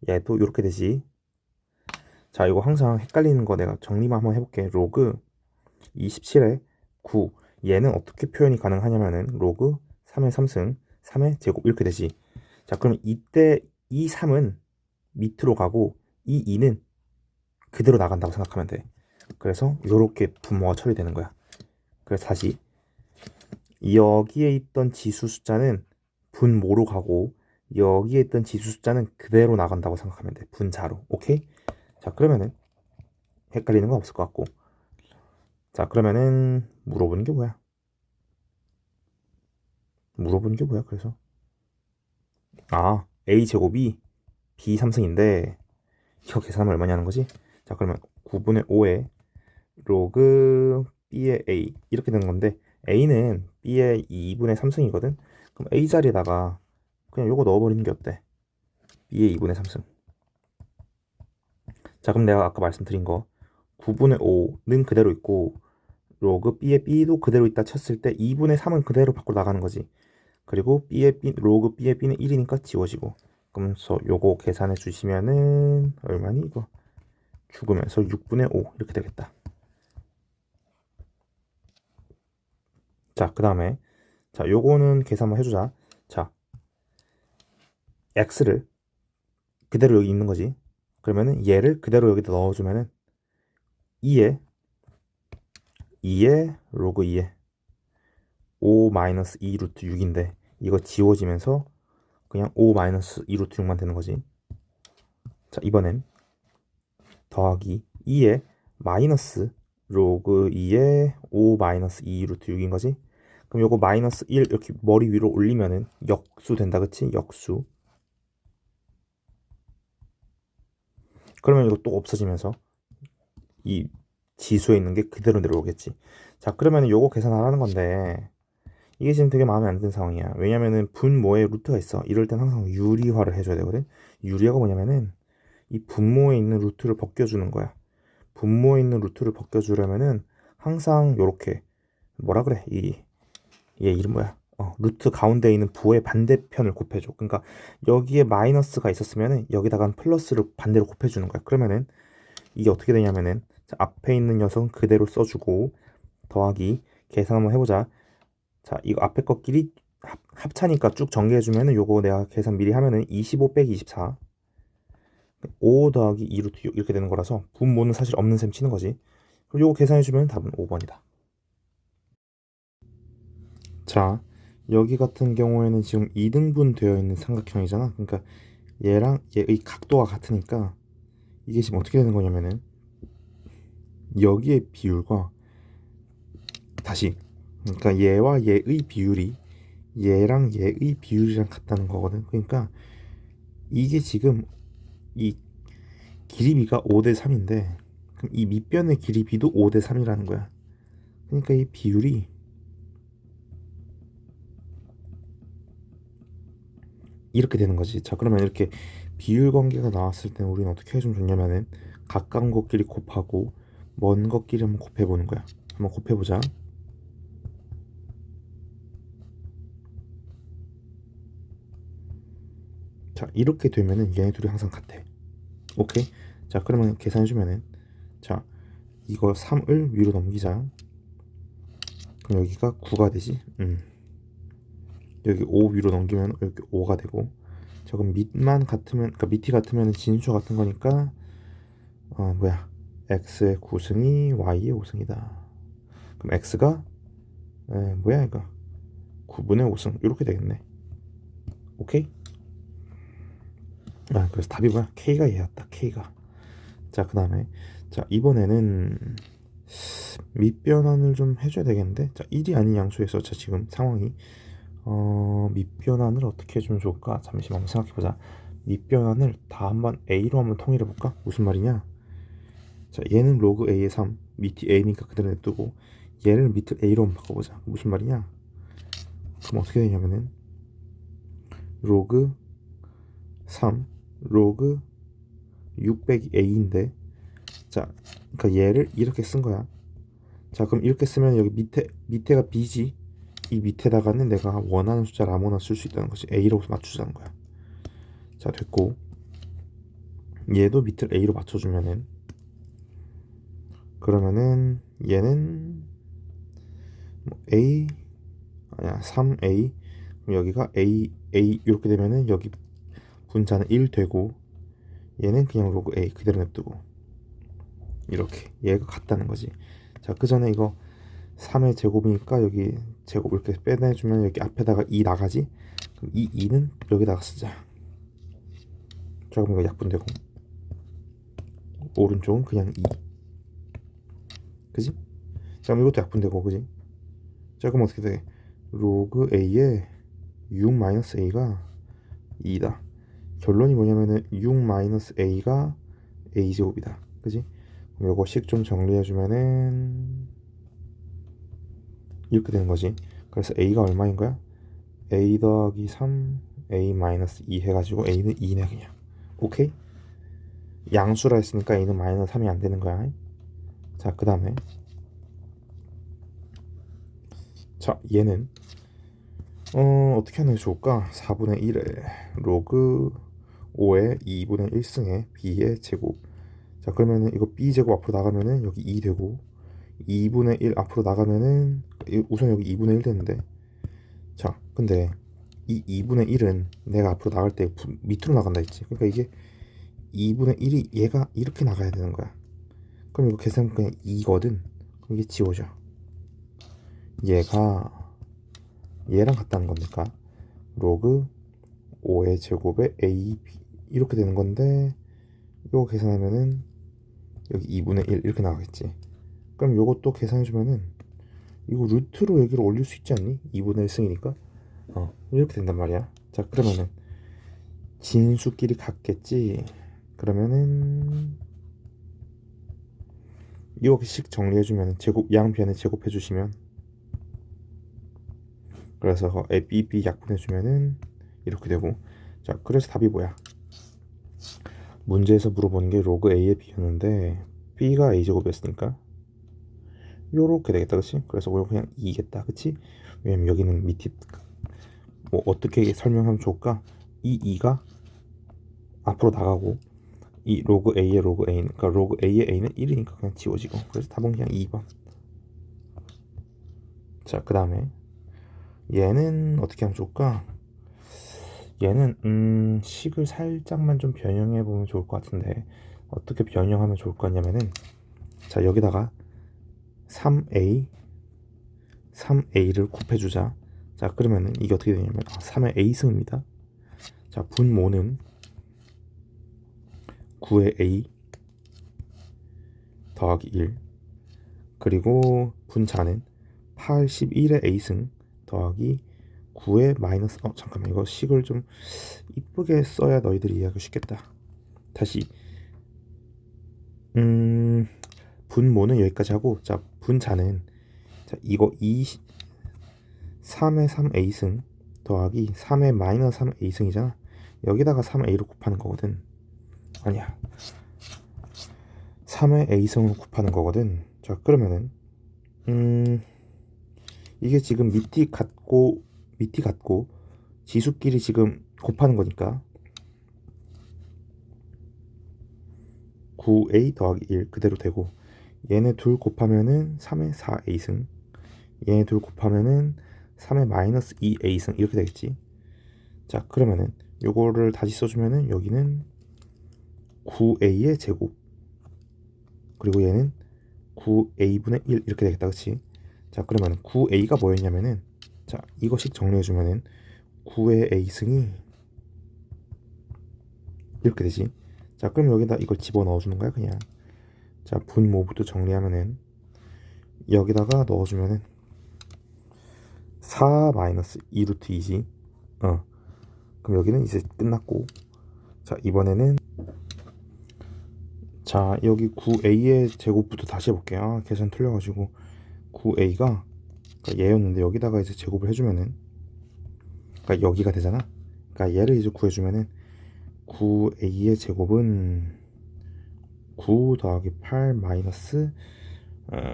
얘도 이렇게 되지. 자, 이거 항상 헷갈리는 거 내가 정리만 한번 해볼게. 로그 27에 9 얘는 어떻게 표현이 가능하냐면은 로그 3의 3승 3의 제곱 이렇게 되지. 자, 그럼 이때 이 3은 밑으로 가고 이 2는 그대로 나간다고 생각하면 돼. 그래서 이렇게 분모가 처리되는 거야. 그래서 다시 여기에 있던 지수 숫자는 분모로 가고 여기에 있던 지수 숫자는 그대로 나간다고 생각하면 돼. 분자로. 오케이? 자, 그러면은 헷갈리는 거 없을 것 같고. 자, 그러면은 물어보는 게 뭐야? 물어보는 게 뭐야? 그래서 A 제곱이 B 3승인데 이거 계산하면 얼마냐는 거지? 자, 그러면 9분의 5에 로그 B의 A 이렇게 되는 건데 A는 B의 2분의 3승이거든. 그럼 A 자리에다가 그냥 요거 넣어버리는 게 어때? B의 2분의 3승. 자, 그럼 내가 아까 말씀드린 거 9분의 5는 그대로 있고 로그 B의 B도 그대로 있다 쳤을 때 2분의 3은 그대로 밖으로 나가는 거지. 그리고 로그 B의 B는 1이니까 지워지고. 그러면서 요거 계산해 주시면은 얼마니 이거? 죽으면서 6분의 5 이렇게 되겠다. 자, 그 다음에 자, 요거는 계산 한번 해주자. 자, x를 그대로 여기 있는 거지. 그러면은 얘를 그대로 여기다 넣어주면은 2에 로그 2에 5 마이너스 2 루트 6인데 이거 지워지면서 그냥 5 마이너스 2 루트 6만 되는 거지. 자, 이번엔 더하기 2에 마이너스 로그 2에 5 마이너스 2 루트 6인 거지. 그럼 요거 마이너스 1 이렇게 머리 위로 올리면은 역수 된다, 그치? 역수. 그러면 이거 또 없어지면서 이 지수에 있는 게 그대로 내려오겠지. 자, 그러면 요거 계산하라는 건데 이게 지금 되게 마음에 안 드는 상황이야. 왜냐면은 분모에 루트가 있어. 이럴 땐 항상 유리화를 해줘야 되거든. 유리화가 뭐냐면은 이 분모에 있는 루트를 벗겨주는 거야. 분모에 있는 루트를 벗겨주려면은 항상 요렇게 뭐라 그래? 얘 이름 뭐야? 루트 가운데 있는 부의 반대편을 곱해줘. 그러니까 여기에 마이너스가 있었으면은 여기다가 플러스를 반대로 곱해주는 거야. 그러면은 이게 어떻게 되냐면은 자, 앞에 있는 녀석은 그대로 써주고 더하기 계산 한번 해보자. 자, 이거 앞에 것끼리 합차니까 쭉 전개해주면은 요거 내가 계산 미리 하면은 25 빼기 24 5 더하기 2 루트 6 이렇게 되는 거라서 분모는 사실 없는 셈 치는 거지. 그럼 요거 계산해주면 답은 5번이다. 자, 여기 같은 경우에는 지금 2등분 되어 있는 삼각형이잖아. 그러니까 얘랑 얘의 각도가 같으니까 이게 지금 어떻게 되는 거냐면은 여기의 비율과 다시 그러니까 얘와 얘의 비율이 얘랑 얘의 비율이랑 같다는 거거든. 그러니까 이게 지금 이 길이비가 5대 3인데 그럼 이 밑변의 길이비도 5대 3이라는 거야. 그러니까 이 비율이 이렇게 되는 거지. 자, 그러면 이렇게 비율 관계가 나왔을 때 우리는 어떻게 해주면 좋냐면은 가까운 것끼리 곱하고 먼 것끼리 한번 곱해보는 거야. 한번 곱해보자. 자, 이렇게 되면은 얘네 둘이 항상 같아. 오케이? 자, 그러면 계산해주면은 자, 이거 3을 위로 넘기자. 그럼 여기가 9가 되지. 여기 5 위로 넘기면 여기 5가 되고. 자, 그럼 밑만 같으면, 그러니까 밑이 같으면 진수 같은 거니까 뭐야, x의 9승이 y의 5승이다. 그럼 x가 뭐야 이거 9분의 5승 이렇게 되겠네. 오케이? 그래서 답이 뭐야? k가 얘였다. k가. 자, 그 다음에 자, 이번에는 밑변환을 좀 해줘야 되겠는데. 자, 1이 아닌 양수에서 자, 지금 상황이 밑변환을 어떻게 해주면 좋을까? 잠시만 한번 생각해보자. 밑변환을 다 한번 a로 한번 통일해볼까? 무슨 말이냐? 자, 얘는 로그 a의 3 밑이 a니까 그대로 냅두고 얘를 밑을 a로 한번 바꿔보자. 무슨 말이냐? 그럼 어떻게 되냐면은 로그 3 로그 6 빼기 a인데 자, 그러니까 얘를 이렇게 쓴 거야. 자, 그럼 이렇게 쓰면 여기 밑에가 b지. 이 밑에다가는 내가 원하는 숫자를 아무나 쓸 수 있다는 것이 a로 맞추자는 거야. 자, 됐고 얘도 밑을 a로 맞춰주면은 그러면은 얘는 뭐 a 아니야 3a 그럼 여기가 a 이렇게 되면은 여기 분자는 1 되고 얘는 그냥 로그 a 그대로 냅두고 이렇게 얘가 같다는 거지. 자, 그 전에 이거 3의 제곱이니까 여기 제곱 이렇게 빼내주면 여기 앞에다가 2 나가지. 그럼 이 2는 여기다가 쓰자. 자, 그럼 이거 약분되고 오른쪽은 그냥 2 그지? 자, 그럼 이것도 약분되고 그지? 자, 그럼 어떻게 돼? 로그 a에 6 마이너스 a가 2다. 결론이 뭐냐면은 6 마이너스 a가 a제곱이다. 그지? 그럼 요거씩 좀 정리해주면은 이렇게 되는 거지. 그래서 a가 얼마인 거야? a 더하기 3 a 마이너스 2 해가지고 a는 2네 그냥. 오케이? 양수라 했으니까 a는 마이너스 3이 안 되는 거야. 자, 그 다음에 자, 얘는 어떻게 하는 게 좋을까? 4분의 1에 로그 5의 2분의 1승의 b의 제곱. 자, 그러면은 이거 b제곱 앞으로 나가면은 여기 2 되고 2분의 1 앞으로 나가면은 우선 여기 2분의 1 되는데 자, 근데 이 2분의 1은 내가 앞으로 나갈 때 밑으로 나간다 했지. 그러니까 이게 2분의 1이 얘가 이렇게 나가야 되는 거야. 그럼 이거 계산 그냥 2거든. 그럼 이게 지워져. 얘가 얘랑 같다는 겁니까? 로그 5의 제곱에 a b 이렇게 되는 건데 이거 계산하면은 여기 2분의 1 이렇게 나가겠지. 그럼 요것도 계산해주면은 이거 루트로 여기를 올릴 수 있지 않니? 2분의 1 승이니까 이렇게 된단 말이야. 자, 그러면은 진수끼리 같겠지. 그러면은 이거씩 정리해주면 제곱 양변에 제곱해주시면 그래서 b 약분해주면은 이렇게 되고. 자, 그래서 답이 뭐야? 문제에서 물어보는 게 로그 a의 b였는데 b가 a제곱이었으니까 요렇게 되겠다, 그치? 그래서 이거 그냥 2겠다, 그치? 왜냐면 여기는 밑이 뭐 어떻게 설명하면 좋을까? 이 2가 앞으로 나가고 이 로그 A의 로그 A는, 그러니까 로그 A의 A는 1이니까 그냥 지워지고, 그래서 답은 그냥 2번. 자, 그 다음에 얘는 어떻게 하면 좋을까? 얘는 식을 살짝만 좀 변형해 보면 좋을 것 같은데, 어떻게 변형하면 좋을 것 같냐면은, 자, 여기다가 3A를 곱해주자. 자, 그러면은 이게 어떻게 되냐면 3의 A승입니다. 자, 분모는 9의 A 더하기 1, 그리고 분자는 81의 A승 더하기 9의 마이너스, 잠깐만, 이거 식을 좀 이쁘게 써야 너희들이 이해하기 쉽겠다. 다시 분모는 여기까지 하고, 자, 분자는, 자, 이거 3의 3A승 더하기 3의 마이너스 3A승이잖아. 여기다가 3A를 곱하는 거거든. 아니야, 3의 A승을 곱하는 거거든. 자, 그러면은 이게 지금 밑이 같고 지수끼리 지금 곱하는 거니까 9A 더하기 1 그대로 되고, 얘네 둘 곱하면은 3의 4A승, 얘네 둘 곱하면은 3의 마이너스 2A승 이렇게 되겠지. 자, 그러면은 요거를 다시 써주면은 여기는 9A의 제곱, 그리고 얘는 9A분의 1 이렇게 되겠다, 그치? 자, 그러면 9A가 뭐였냐면은, 자, 이거씩 정리해주면은 9의 A승이 이렇게 되지. 자, 그럼 여기다 이걸 집어넣어주는 거야, 그냥. 자, 분모부터 정리하면은 여기다가 넣어주면은 4 마이너스 2 루트 2지. 그럼 여기는 이제 끝났고, 자, 이번에는, 자, 여기 9A의 제곱부터 다시 해볼게요. 계산 틀려가지고 9A가, 그러니까 얘였는데 여기다가 이제 제곱을 해주면은, 그러니까 여기가 되잖아. 그러니까 얘를 이제 구해주면은 9A의 제곱은 9 더하기 8 마이너스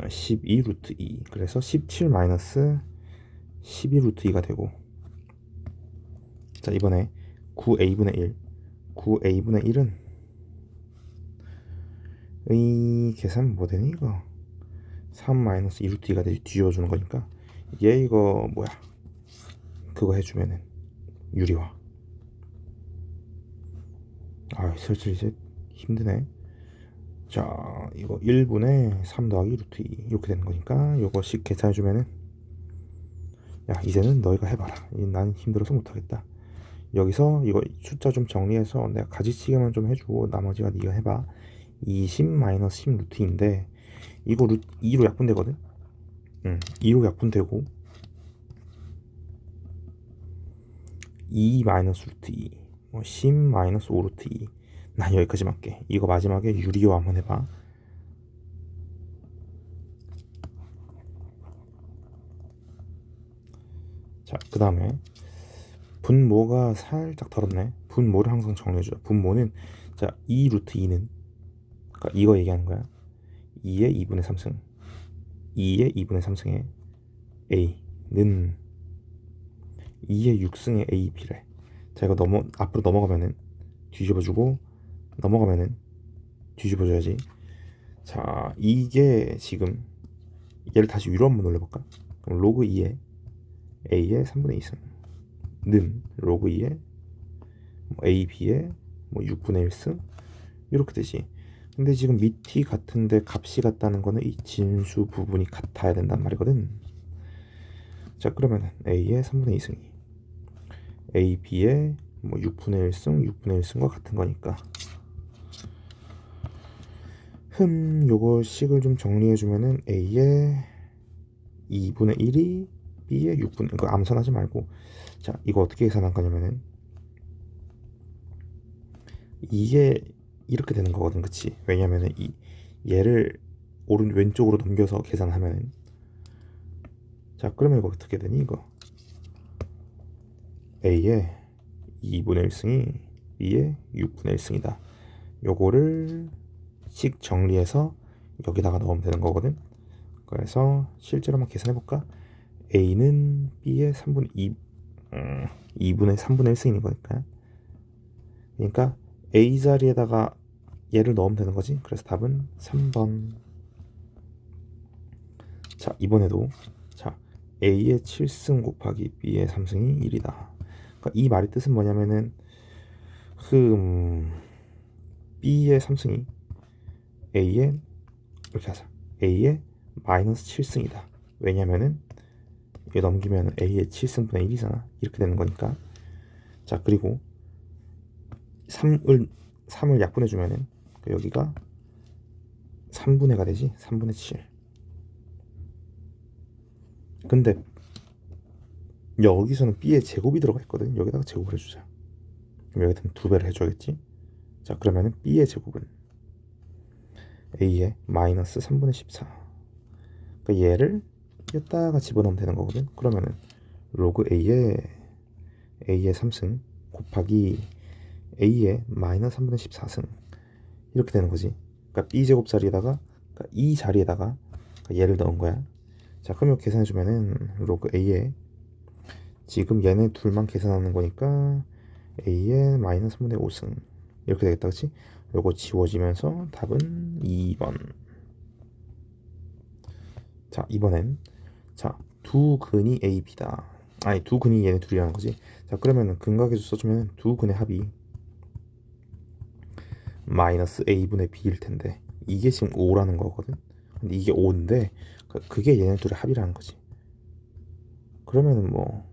12 루트 2, 그래서 17 마이너스 12 루트 2가 되고, 자, 이번에 9A분의 1, 9A분의 1은 이 계산 뭐 되니 이거? 3 마이너스 2 루트 2가 뒤집어주는 거니까, 얘 이거 뭐야, 그거 해주면은 유리화. 슬슬 이제 힘드네. 자, 이거 1분의 3 더하기 루트 2 이렇게 되는 거니까 요거씩 계산해주면은, 야, 이제는 너희가 해봐라. 난 힘들어서 못하겠다. 여기서 이거 숫자 좀 정리해서 내가 가지치기만 좀 해주고 나머지가 네가 해봐. 20 마이너스 10 루트 2인데, 이거 2로 약분되거든. 2로 약분되고 2 마이너스 루트 2, 10 마이너스 5 루트 2. 난 여기까지만 할게. 이거 마지막에 유리화 한번 해봐. 자, 그 다음에 분모가 살짝 덜었네. 분모를 항상 정리해주자. 분모는, 자, 2 루트 2는, 그러니까 이거 얘기하는 거야. 2의 2분의 3승, 2의 2분의 3승의 A는 2의 6승의 AB래. 자, 이거 앞으로 넘어가면은 뒤집어주고, 넘어가면은 뒤집어줘야지. 자, 이게 지금, 얘를 다시 위로 한번 올려볼까? 그럼 로그 2의 A의 3분의 2승 는 로그 2의 AB의 6분의 1승 이렇게 되지. 근데 지금 밑이 같은데 값이 같다는 거는 이 진수 부분이 같아야 된단 말이거든. 자, 그러면 A의 3분의 2승이 AB의 6분의 1승, 6분의 1승과 같은 거니까, 요거 식을 좀 정리해주면은 A의 2분의 1이 B의 6분의, 이거 암산하지 말고, 자, 이거 어떻게 계산한 거냐면은 이게 이렇게 되는 거거든, 그치? 왜냐면은 얘를 왼쪽으로 넘겨서 계산하면은, 자, 그러면 이거 어떻게 되니? 이거 A의 2분의 1승이 B의 6분의 1승이다. 요거를 식 정리해서 여기다가 넣으면 되는 거거든. 그래서 실제로 한번 계산해 볼까? A는 B의 2분의 3분의 1승인 거니까, 그러니까 A 자리에다가 얘를 넣으면 되는 거지. 그래서 답은 3번. 자, 이번에도 자, A의 7승 곱하기 B의 3승이 1이다. 그러니까 이 말의 뜻은 뭐냐면은 B의 3승이 A의 이렇게 하자. A의 마이너스 7승이다. 왜냐면은 이거 넘기면 A의 7승분의 1이잖아. 이렇게 되는 거니까. 자, 그리고 3을 약분해주면은 여기가 3분의가 되지. 3분의 7. 근데 여기서는 B의 제곱이 들어가 있거든. 여기다가 제곱을 해주자. 그럼 여기다가 2배를 해줘야겠지. 자, 그러면은 B의 제곱은 A의 마이너스 3분의 14. 그러니까 얘를 여기다가 집어넣으면 되는 거거든. 그러면은 로그 A의 3승 곱하기 A의 마이너스 3분의 14승 이렇게 되는 거지. 그러니까 B제곱 자리에다가 그러니까 이 자리에다가 그러니까 얘를 넣은 거야. 자, 그럼 이거 계산해주면은 로그 A의 지금 얘네 둘만 계산하는 거니까 A의 마이너스 3분의 5승 이렇게 되겠다, 그치? 요거 지워지면서 답은 2번. 자, 이번엔 자, 두 근이 A, B다. 아니, 두 근이 얘네 둘이라는 거지. 자, 그러면은 근각에서 써주면 두 근의 합이 마이너스 A분의 B일 텐데 이게 지금 5라는 거거든. 근데 이게 5인데 그게 얘네 둘의 합이라는 거지. 그러면은 뭐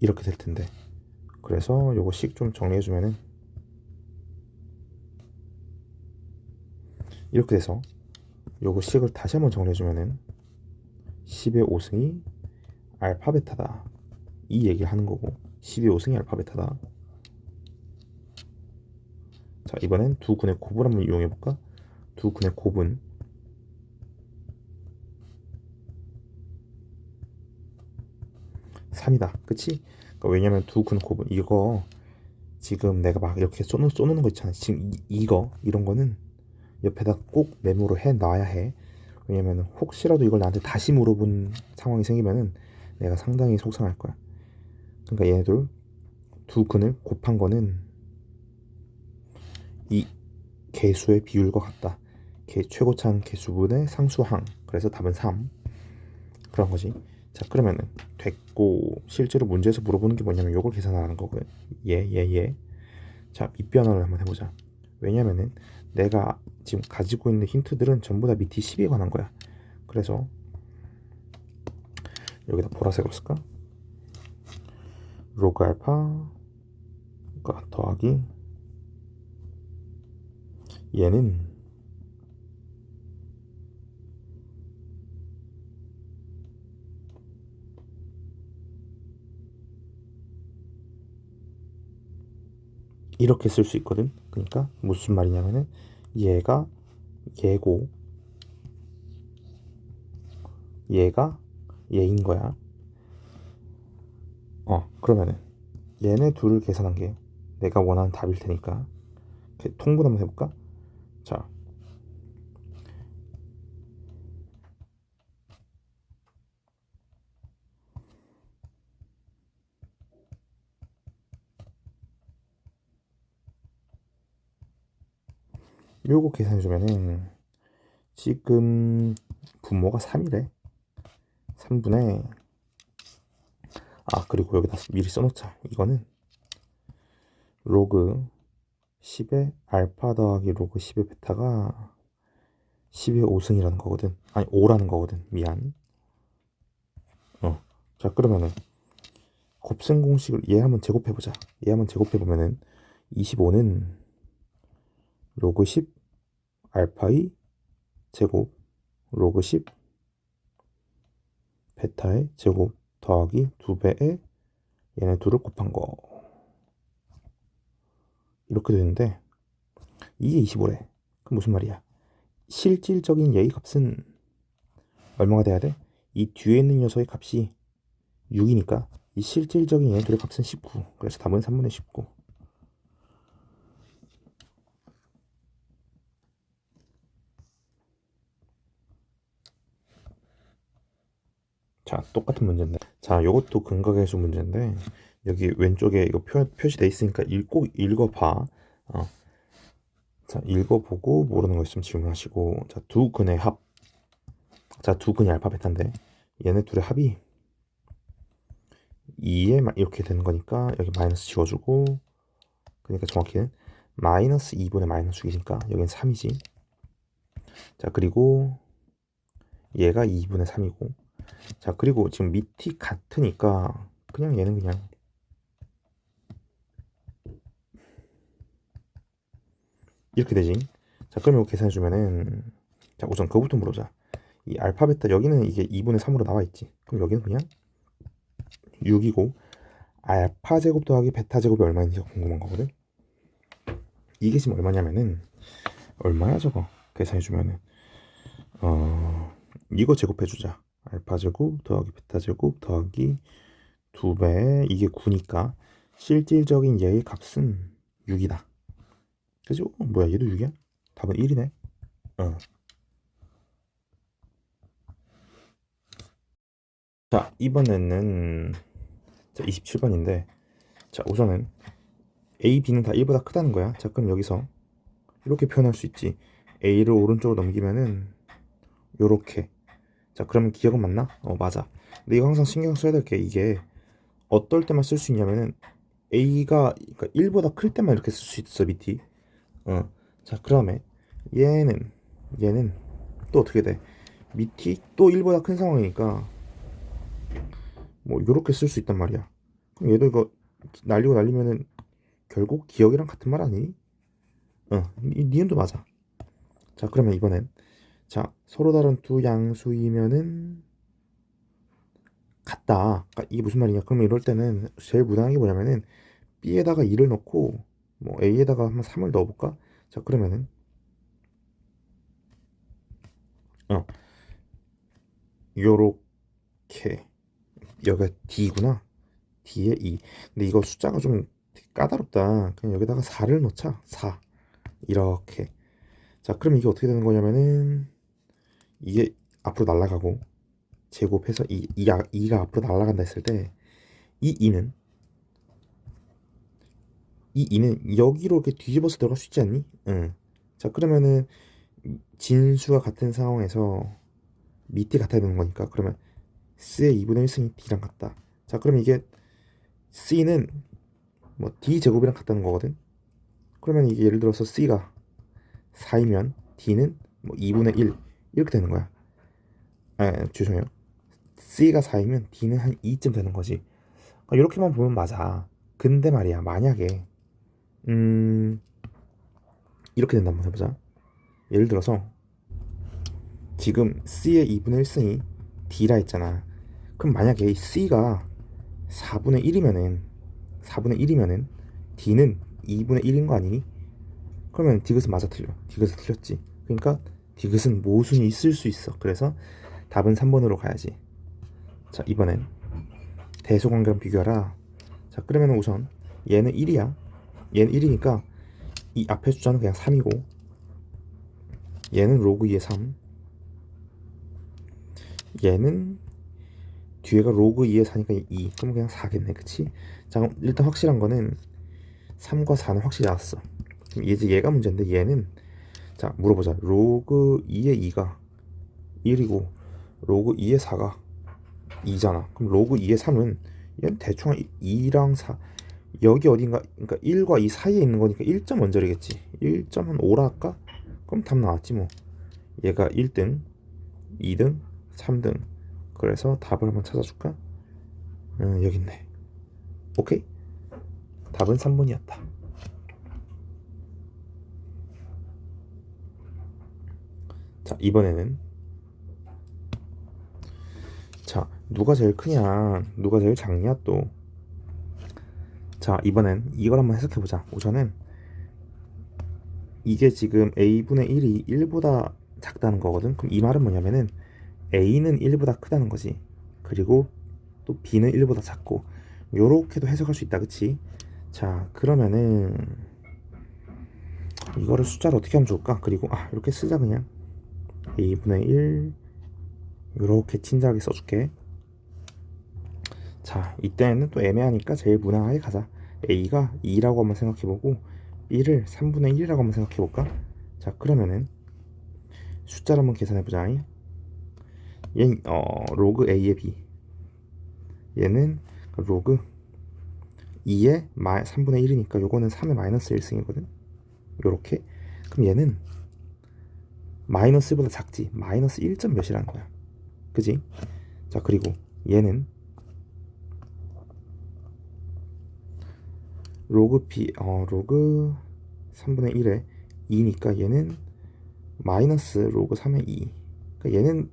이렇게 될 텐데. 그래서 요거씩 좀 정리해주면은 이렇게 돼서 요거씩을 다시 한번 정리해주면은 10의 5승이 알파 베타다 이 얘기를 하는 거고 10의 5승이 알파 베타다. 자, 이번엔 두 근의 곱을 한번 이용해볼까? 두 근의 곱은 3이다, 그치? 그러니까 왜냐면 두 근의 곱은 이거 지금 내가 막 이렇게 쏘는 거 있잖아. 지금 이거 이런 거는 옆에다 꼭 메모를 해 놔야 해. 왜냐면 혹시라도 이걸 나한테 다시 물어본 상황이 생기면은 내가 상당히 속상할 거야. 그러니까 얘네들 두 근을 곱한 거는 이 개수의 비율과 같다. 최고차항 개수분의 상수항. 그래서 답은 3. 그런 거지. 자, 그러면은 됐고 실제로 문제에서 물어보는 게 뭐냐면 요걸 계산하라는 거거든. 얘. 자, 밑변환을 한번 해보자. 왜냐면은 내가 지금 가지고 있는 힌트들은 전부 다 밑이 10에 관한 거야. 그래서 여기다 보라색으로 쓸까? 로그 알파가 더하기 얘는 이렇게 쓸 수 있거든. 그러니까 무슨 말이냐면은 얘가 얘고 얘가 얘인 거야. 그러면은 얘네 둘을 계산한 게 내가 원하는 답일 테니까 통분 한번 해볼까? 자, 요거 계산해주면은 지금 분모가 3이래. 3분의 그리고 여기다 미리 써놓자. 이거는 로그 10의 알파 더하기 로그 10의 베타가 10의 5승이라는 거거든. 아니 5라는 거거든. 미안. 자, 그러면은 곱셈 공식을 얘 한번 제곱해보자. 얘 한번 제곱해보면은 25는 로그 10 알파의 제곱 로그 10 베타의 제곱 더하기 2배의 얘네 둘을 곱한 거 이렇게 되는데 이게 25래. 그럼 무슨 말이야? 실질적인 얘의 값은 얼마가 돼야 돼? 이 뒤에 있는 녀석의 값이 6이니까 이 실질적인 얘네 둘의 값은 19. 그래서 답은 3분의 19. 자, 똑같은 문제인데. 자, 요것도 근각계수 문제인데 여기 왼쪽에 이거 표시돼 있으니까 꼭 읽어봐. 어. 자, 읽어보고 모르는 거 있으면 질문하시고. 자, 두 근의 합. 자, 두 근이 알파 베타인데 얘네 둘의 합이 2에 이렇게 되는 거니까 여기 마이너스 지워주고, 그러니까 정확히는 마이너스 2분의 마이너스 6이니까 여긴 3이지. 자, 그리고 얘가 2분의 3이고, 자, 그리고 지금 밑이 같으니까 그냥 얘는 그냥 이렇게 되지. 자, 그럼 이거 계산해주면은, 자, 우선 그거부터 물어보자. 이 알파 베타 여기는 이게 2분의 3으로 나와 있지. 그럼 여기는 그냥 6이고, 알파 제곱 더하기 베타 제곱이 얼마인지가 궁금한 거거든. 이게 지금 얼마냐면은, 얼마야 저거 계산해주면은, 이거 제곱해주자. 알파 제곱 더하기 베타 제곱 더하기 2배, 이게 9니까 실질적인 얘의 값은 6이다. 그죠? 뭐야, 얘도 6이야? 답은 1이네. 어. 자, 이번에는 자 27번인데, 자 우선은 A, B는 다 1보다 크다는 거야. 자, 그럼 여기서 이렇게 표현할 수 있지. A를 오른쪽으로 넘기면은 요렇게. 자, 그러면 기억은 맞나? 맞아. 근데 이거 항상 신경 써야 될 게, 이게 어떨 때만 쓸 수 있냐면은 A가 그러니까 1보다 클 때만 이렇게 쓸 수 있어, 밑이. 자, 그다음에 얘는 또 어떻게 돼? 밑이 또 1보다 큰 상황이니까 뭐 요렇게 쓸 수 있단 말이야. 그럼 얘도 이거 날리고 날리면은 결국 기억이랑 같은 말 아니니? 니은도 맞아. 자, 그러면 이번엔, 자, 서로 다른 두 양수이면은 같다. 그러니까 이게 무슨 말이냐? 그러면 이럴 때는 제일 무난한 게 뭐냐면은 B에다가 2를 넣고 뭐 A에다가 한번 3을 넣어볼까? 자, 그러면은 어 요렇게, 여기가 D구나. D에 2. 근데 이거 숫자가 좀 되게 까다롭다. 그냥 여기다가 4를 넣자. 4 이렇게. 자, 그럼 이게 어떻게 되는 거냐면은 이게 앞으로 날아가고, 제곱해서 2가 앞으로 날아간다 했을 때 이 2는 여기로 이렇게 뒤집어서 들어갈 수 있지 않니? 응. 자, 그러면은 진수와 같은 상황에서 밑이 같아야 되는 거니까, 그러면 C의 2분의 1승이 D랑 같다. 자, 그러면 이게 C는 뭐 D 제곱이랑 같다는 거거든. 그러면 이게 예를 들어서 C가 4이면 D는 뭐 2분의 1 이렇게 되는 거야. 죄송해요. C가 4이면 D는 한 2쯤 되는 거지. 이렇게만 보면 맞아. 근데 말이야, 만약에 이렇게 된다, 한번 해보자. 예를 들어서 지금 C의 2분의 1승이 D라 했잖아. 그럼 만약에 C가 4분의 1이면은 D는 2분의 1인 거 아니니? 그러면 디귿은 맞아, 틀려? 디귿은 틀렸지. 그러니까 디귿은 모순이 있을 수 있어. 그래서 답은 3번으로 가야지. 자, 이번엔 대소관계랑 비교하라. 자, 그러면 우선 얘는 1이야. 얘는 1이니까 이 앞에 숫자는 그냥 3이고, 얘는 로그 2의 3, 얘는 뒤에가 로그 2의 4니까 2. 그럼 그냥 4겠네, 그치? 자, 그럼 일단 확실한 거는 3과 4는 확실히 나왔어. 그럼 이제 얘가 문제인데, 얘는, 자, 물어보자. 로그 2의 2가 1이고 로그 2의 4가 2잖아. 그럼 로그 2의 3은 얘는 대충 2랑 4, 여기 어딘가, 그러니까 1과 2 사이에 있는 거니까 1점 원절이겠지. 1.5라 할까? 그럼 답 나왔지 뭐. 얘가 1등, 2등, 3등. 그래서 답을 한번 찾아줄까? 여기 있네. 오케이? 답은 3번이었다. 자, 이번에는, 자, 누가 제일 크냐, 누가 제일 작냐 또. 자, 이번엔 이걸 한번 해석해보자. 우선은 이게 지금 A분의 1이 1보다 작다는 거거든. 그럼 이 말은 뭐냐면은 A는 1보다 크다는 거지. 그리고 또 B는 1보다 작고, 요렇게도 해석할 수 있다, 그치? 자, 그러면은 이거를 숫자를 어떻게 하면 좋을까? 그리고 이렇게 쓰자. 그냥 A분의 1 요렇게 친절하게 써줄게. 자, 이때는 또 애매하니까 제일 무난하게 가자. A가 2라고 한번 생각해보고 1을 3분의 1이라고 한번 생각해 볼까? 자, 그러면은 숫자를 한번 계산해 보자. 얘 로그 a의 b, 얘는 로그 2의 3분의 1이니까 요거는 3의 마이너스 1승이거든. 요렇게. 그럼 얘는 마이너스 1보다 작지. 마이너스 1점 몇이라는 거야. 그지? 자, 그리고 얘는 로그 b 로그 3분의 1에 2니까 얘는 마이너스 로그 3의 2. 그러니까 얘는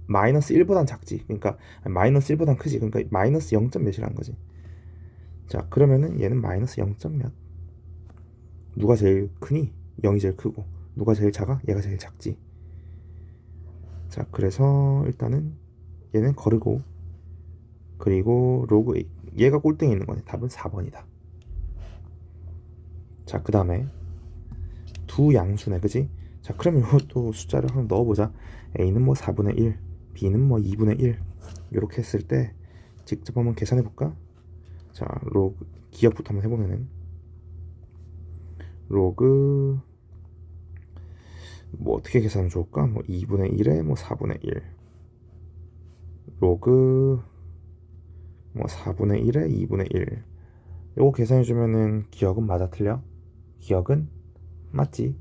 마이너스 1보단 작지. 그러니까 마이너스 1보단 크지. 그러니까 마이너스 0점 몇이라는 거지. 자, 그러면은 얘는 마이너스 0점 몇. 누가 제일 크니? 0이 제일 크고. 누가 제일 작아? 얘가 제일 작지. 자, 그래서 일단은 얘는 거르고, 그리고 로그 얘가 꼴등에 있는 거네. 답은 4번이다. 자, 그 다음에 두 양수네, 그지? 자, 그러면 이것도 숫자를 한번 넣어보자. a는 뭐 4분의 1, b는 뭐 2분의 1. 이렇게 했을 때 직접 한번 계산해 볼까? 자, 로그 기억부터 한번 해보면은 로그 뭐 어떻게 계산하면 좋을까? 뭐 2분의 1에 뭐 4분의 1, 로그 뭐 4분의 1에 2분의 1. 요거 계산해주면은 기억은 맞아 틀려? 기억은 맞지?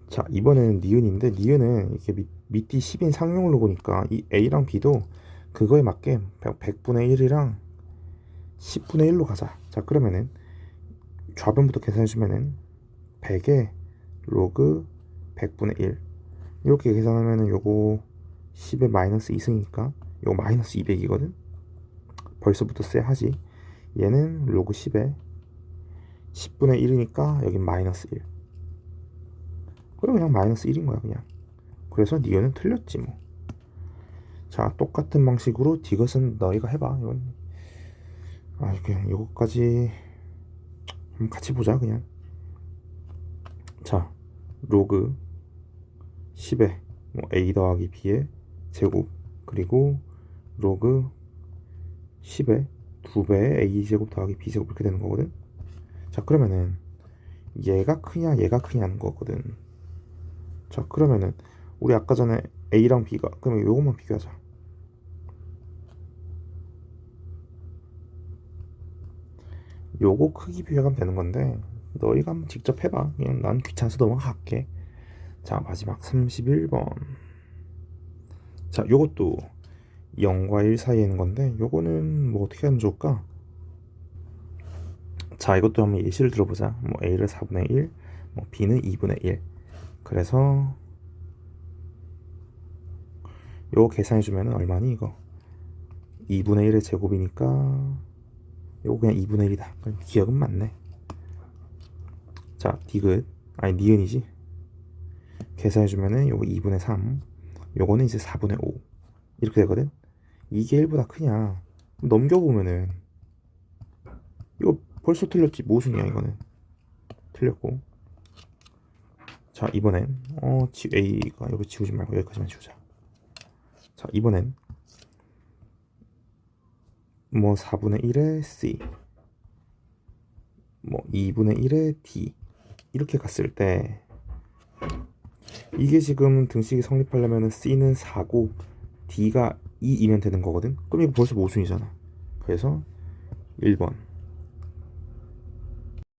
자, 이번에는 니은인데, 니은은 이렇게 밑이 10인 상용 로고니까 이 a랑 b도 그거에 맞게 100분의 1이랑 10분의 1로 가자. 자, 그러면은 좌변부터 계산해주면은 100에 로그 100분의 1 이렇게 계산하면은 요거 10에 마이너스 2승이니까 요거 마이너스 200이거든. 벌써부터 쎄하지. 얘는 로그 10에 10분의 1이니까 여긴 마이너스 1. 그럼 그냥 마이너스 1인 거야 그냥. 그래서 니은은 틀렸지 뭐. 자, 똑같은 방식으로 디귿은 너희가 해봐. 이건 그냥 요거까지 한번 같이 보자 그냥. 자, 로그 10에 뭐 a 더하기 b의 제곱, 그리고 로그 10에 2배의 a 제곱 더하기 b 제곱 이렇게 되는 거거든. 자, 그러면은 얘가 크냐 얘가 크냐는 거거든. 자, 그러면은 우리 아까 전에 a랑 b가, 그러면 요것만 비교하자. 요거 크기 비교하면 되는 건데 너희가 한번 직접 해봐. 그냥 난 귀찮아서 넘어갈게. 자, 마지막 31번. 자, 요것도 0과 1 사이에 있는 건데 요거는 뭐 어떻게 하면 좋을까? 자, 이것도 한번 예시를 들어보자. 뭐 a를 4분의 1, 뭐 b는 2분의 1. 그래서 요거 계산해주면 얼마니 이거? 2분의 1의 제곱이니까 요거 그냥 2분의 1이다. 그럼 기억은 맞네. 자, 디귿 아니 니은이지. 계산해주면은 요거 2분의 3, 요거는 이제 4분의 5 이렇게 되거든. 이게 1보다 크냐? 넘겨보면은 이거 벌써 틀렸지. 모순이야 이거는. 틀렸고. 자, 이번엔 a가 여기 지우지 말고 여기까지만 지우자. 자, 이번엔 뭐 4분의 1의 c, 뭐 2분의 1의 d 이렇게 갔을 때 이게 지금 등식이 성립하려면 c는 4고 d가 2이면 되는 거거든. 그럼 이거 벌써 모순이잖아. 그래서 1번